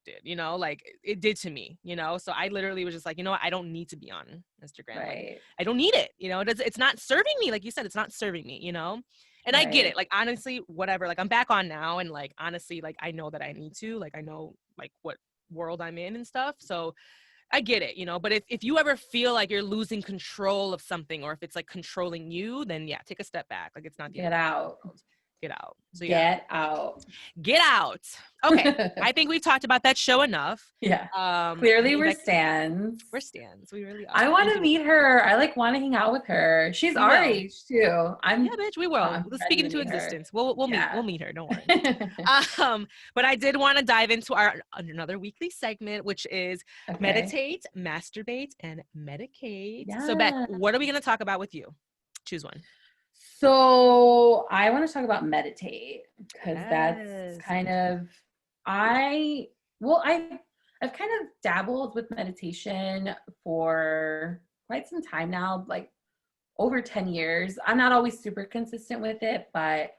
did, you know, like it did to me, you know? So I literally was just like, you know what? I don't need to be on Instagram. Like, I don't need it. You know, it's not serving me. Like you said, it's not serving me, you know? And I get it. Like, honestly, whatever, like I'm back on now. And like, honestly, like I know that I need to, like, I know like what world I'm in and stuff. So I get it, you know, but if you ever feel like you're losing control of something, or if it's like controlling you, then yeah, take a step back. Like, it's not the Get out. Get out. So yeah. Get out. Okay. I think we've talked about that show enough. Yeah. Clearly we're stans. We're stans. We really are. I want to meet her. I like want to hang out with her. She's our age too. Yeah, bitch, we will. Let's speak into existence. We'll meet her. Don't worry. But I did want to dive into another weekly segment, which is meditate, masturbate, and medicate. Yeah. So Beck, what are we going to talk about with you? Choose one. So I want to talk about meditate, because that's kind of, I've kind of dabbled with meditation for quite some time now, like over 10 years. I'm not always super consistent with it, but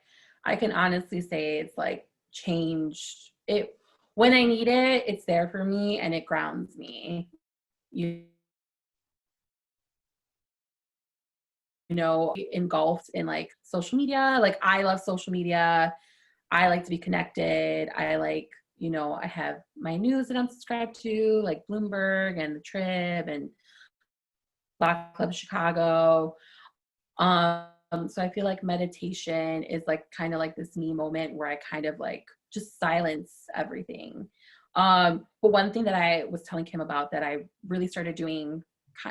I can honestly say it's like changed it. When I need it, it's there for me and it grounds me. You know, engulfed in like social media. Like, I love social media. I like to be connected. I like, you know, I have my news that I'm subscribed to, like Bloomberg and the Trib and Black Club Chicago. So I feel like meditation is like kind of like this me moment where I kind of like just silence everything. But one thing that I was telling Kim about that I really started doing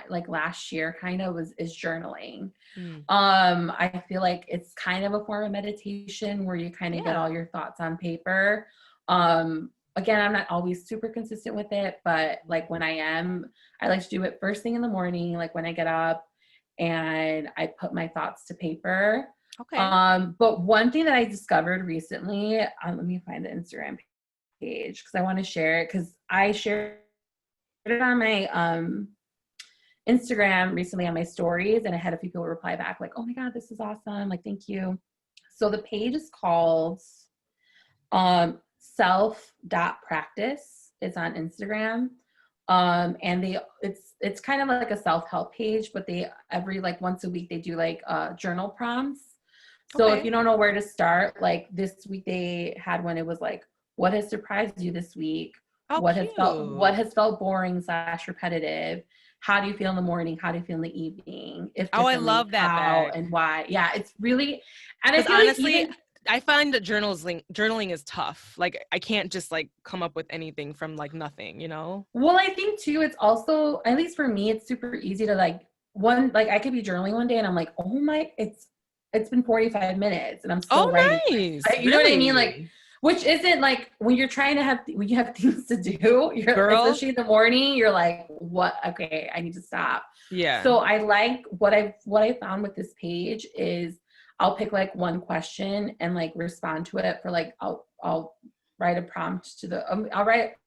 like last year is journaling. I feel like it's kind of a form of meditation where you kind of get all your thoughts on paper. Again, I'm not always super consistent with it, but like when I am, I like to do it first thing in the morning, like when I get up, and I put my thoughts to paper. But one thing that I discovered recently, let me find the Instagram page because I want to share it, because I shared it on my Instagram recently on my stories, and I had a few people reply back like, oh my God, this is awesome. Like, thank you. So the page is called self.practice. It's on Instagram. And it's kind of like a self-help page, but they every like once a week they do like journal prompts. So if you don't know where to start, like this week they had one, it was like, what has surprised you this week? What has felt boring / repetitive? How do you feel in the morning? How do you feel in the evening? If I love that bag. And why? Yeah, it's really, and I feel honestly, like I find that journaling is tough. Like I can't just like come up with anything from like nothing, you know? Well, I think too, it's also, at least for me, it's super easy to like I could be journaling one day and I'm like, oh my, it's been 45 minutes and I'm still writing. Nice. You know what I mean? Like, which isn't like when you're trying to when you have things to do, especially in the morning, you're like, what? Okay, I need to stop. Yeah. So I like what I found with this page is I'll pick like one question and like respond to it for like, I'll write a prompt to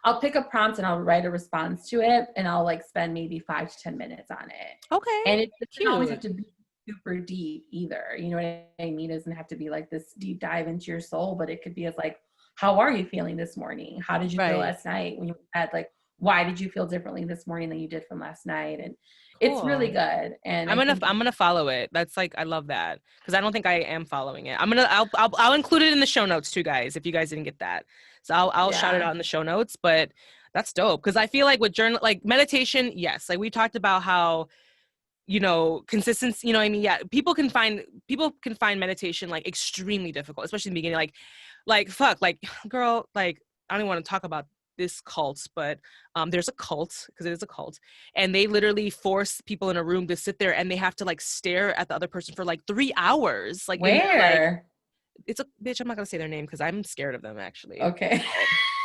I'll pick a prompt and I'll write a response to it and I'll like spend maybe 5 to 10 minutes on it. Okay. And it doesn't always have to be super deep either. You know what I mean? It doesn't have to be like this deep dive into your soul, but it could be as like, how are you feeling this morning? How did you feel last night when you had like, why did you feel differently this morning than you did from last night? And it's really good. And I'm gonna follow it. That's like, I love that because I don't think I am following it. I'll include it in the show notes too, guys, if you guys didn't get that. So I'll shout it out in the show notes, but that's dope. Cause I feel like with like meditation, yes. Like we talked about how, you know, consistency, you know what I mean? Yeah. People can find meditation like extremely difficult, especially in the beginning. Like fuck, like girl, like I don't even want to talk about this cult, but there's a cult, because it is a cult, and they literally force people in a room to sit there and they have to like stare at the other person for like 3 hours. Like where? It's a bitch. I'm not gonna say their name because I'm scared of them actually. Okay.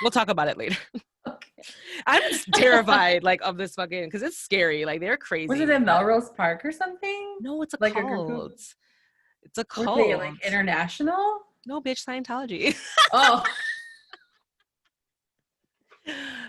We'll talk about it later. Okay. I'm terrified like of this fucking, because it's scary. Like they're crazy. Was it in Melrose Park or something? No, it's a like cult. It's a cult. Were they like international? No, bitch, Scientology. Oh.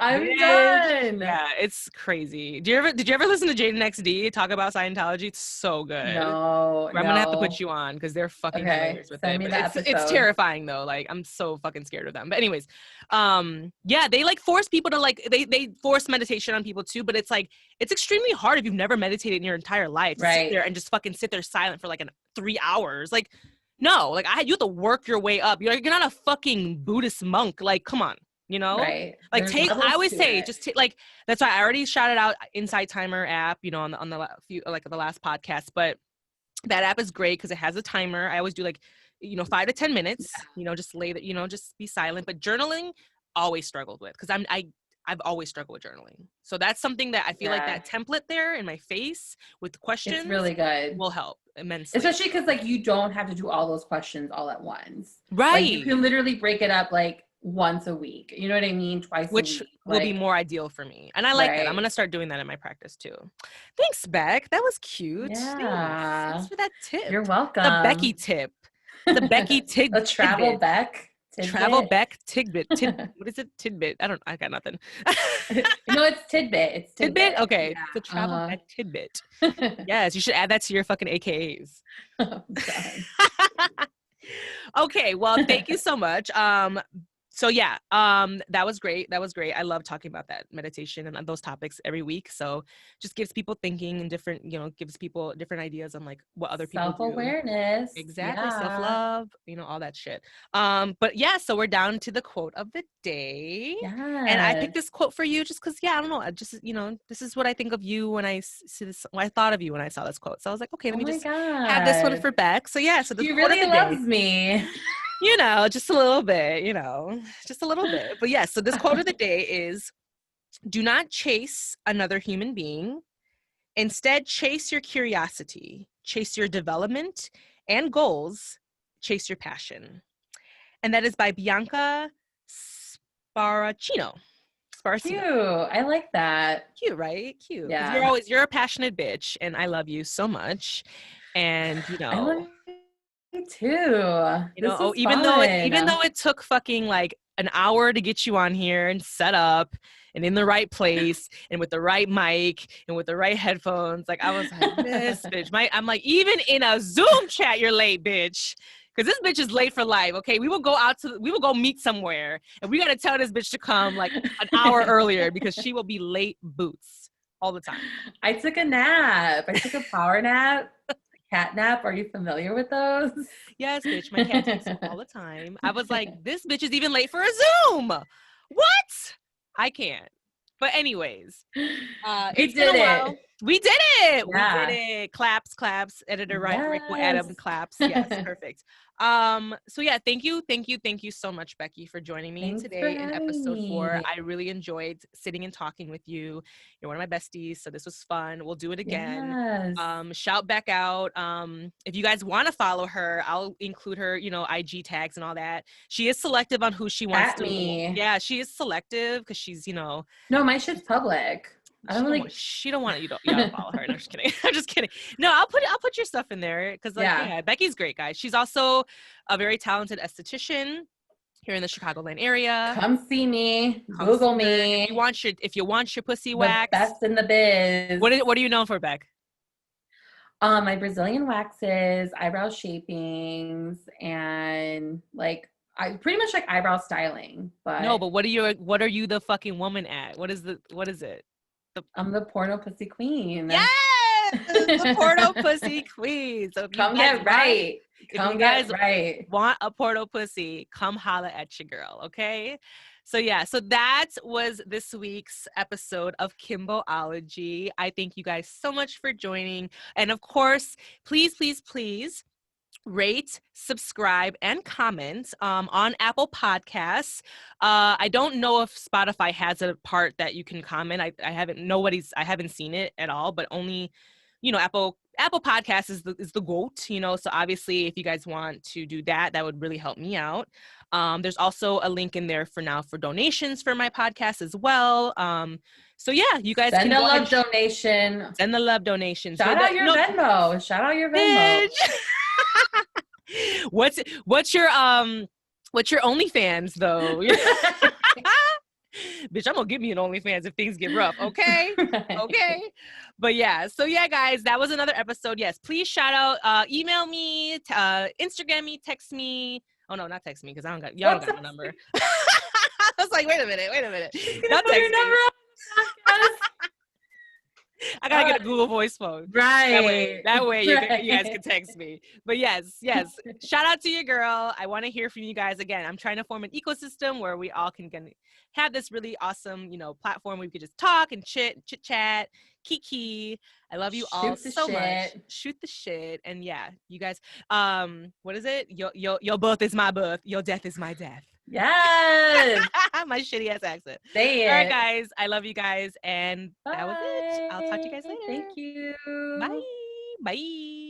I'm done. Yeah, it's crazy. Did you ever listen to Jaden XD talk about Scientology? It's so good. No, I'm gonna have to put you on because they're fucking hilarious with it. It's terrifying though. Like I'm so fucking scared of them. But anyways, yeah, they like force people to like they force meditation on people too. But it's like it's extremely hard if you've never meditated in your entire life to sit there and just fucking sit there silent for like 3 hours. Like no, like you have to work your way up. You're not a fucking Buddhist monk. Like come on. You know, right? Like I always say, like that's why I already shouted out Insight Timer app, you know, on the last podcast. But that app is great because it has a timer. I always do like, you know, 5 to 10 minutes. You know, just just be silent. But journaling, always struggled with because I've always struggled with journaling. So that's something that I feel like that template there in my face with the questions, it's really good, will help immensely. Especially because like you don't have to do all those questions all at once, right? Like, you can literally break it up like once a week, you know what I mean? Twice a week. Which will be more ideal for me. And I like that. I'm going to start doing that in my practice too. Thanks, Beck. That was cute. Yeah. Thanks for that tip. You're welcome. The Becky tip. The Becky tidbit. A travel Beck. Tidbit. Travel Beck tidbit. What is it? Tidbit. I got nothing. No, it's tidbit. It's tidbit. Okay. Yeah. The travel Beck tidbit. Yes, you should add that to your fucking AKAs. Oh, God. Okay, well, thank you so much. So yeah, that was great. I love talking about that meditation and those topics every week. So just gives people thinking and different, you know, gives people different ideas on like what other people self-awareness. do. Exactly. Self-love, you know, all that shit. But yeah, so we're down to the quote of the day. Yes. And I picked this quote for you just because, I don't know, you know, this is what I think of you when I see this, what I thought of you when I saw this quote. So I was like, okay, let me just add this one for Beck. So yeah, so this quote really loves me. You know, just a little bit, you know, just a little bit. But yes, so this quote of the day is, do not chase another human being. Instead, chase your curiosity, chase your development and goals, chase your passion. And that is by Bianca Sparacino. Cute. I like that. Cute, right? Cute. Yeah. You're a passionate bitch, and I love you so much. And, you know. I love you too. You know, even though it took fucking like an hour to get you on here and set up and in the right place and with the right mic and with the right headphones, like I was like, this bitch. I'm like, even in a Zoom chat, you're late, bitch. Because this bitch is late for life, okay? We will go meet somewhere, and we gotta tell this bitch to come like an hour earlier because she will be late boots all the time. I took a nap. I took a power nap, cat nap. Are you familiar with those? Yes, bitch. My cat takes them all the time. I was like, this bitch is even late for a Zoom. What? I can't. But anyways, we did it. We did it. Yeah. We did it. Claps. Editor Rick will add up claps. Yes, perfect. So yeah, thank you so much, Becky, for joining me today in episode 4. I really enjoyed sitting and talking with you. You're one of my besties, so this was fun. We'll do it again. Yes. Shout back out. If you guys want to follow her, I'll include her, IG tags and all that. She is selective on who she wants to. Yeah, she is selective because she's, No, my shit's public. She don't want you to follow her. No, I'm just kidding. I'm just kidding. No, I'll put your stuff in there because Becky's great, guys. She's also a very talented esthetician here in the Chicagoland area. Come see me. Google me. If you want your pussy wax. The best in the biz. What are you known for, Beck? My Brazilian waxes, eyebrow shapings, and I pretty much like eyebrow styling. But no, but what are you the fucking woman at? What is it? I'm the porno pussy queen. Yes, the porno pussy queen. So come get right. If you guys want a porno pussy, come holla at your girl, okay? So yeah, so that was this week's episode of Kimbology. I thank you guys so much for joining. And of course, please rate, subscribe, and comment on Apple Podcasts. I don't know if Spotify has a part that you can comment. I haven't seen it at all, but only, Apple Podcasts is the GOAT, so obviously if you guys want to do that would really help me out. There's also a link in there for donations for my podcast as well. So yeah, you guys send a love donation. Send the love donations. Shout out your Venmo. Shout out your Venmo. What's your OnlyFans though? Bitch, I'm gonna give me an OnlyFans if things get rough, okay? Okay. But yeah, so yeah, guys, that was another episode. Yes, please shout out, email me, Instagram me, text me. Oh no, not text me because y'all don't got my number. I was like, wait a minute. Not text me. I gotta get a Google Voice phone. Right. That way you guys can text me. But yes. Shout out to your girl. I want to hear from you guys. Again, I'm trying to form an ecosystem where we all can have this really awesome, platform where we could just talk and chit chat, kiki. I love you all so much. Shoot the shit. And yeah, you guys, what is it? Your birth is my birth. Your death is my death. Yes. My shitty ass accent. Say it. All right, guys. I love you guys. And that was it. I'll talk to you guys later. Thank you. Bye. Bye.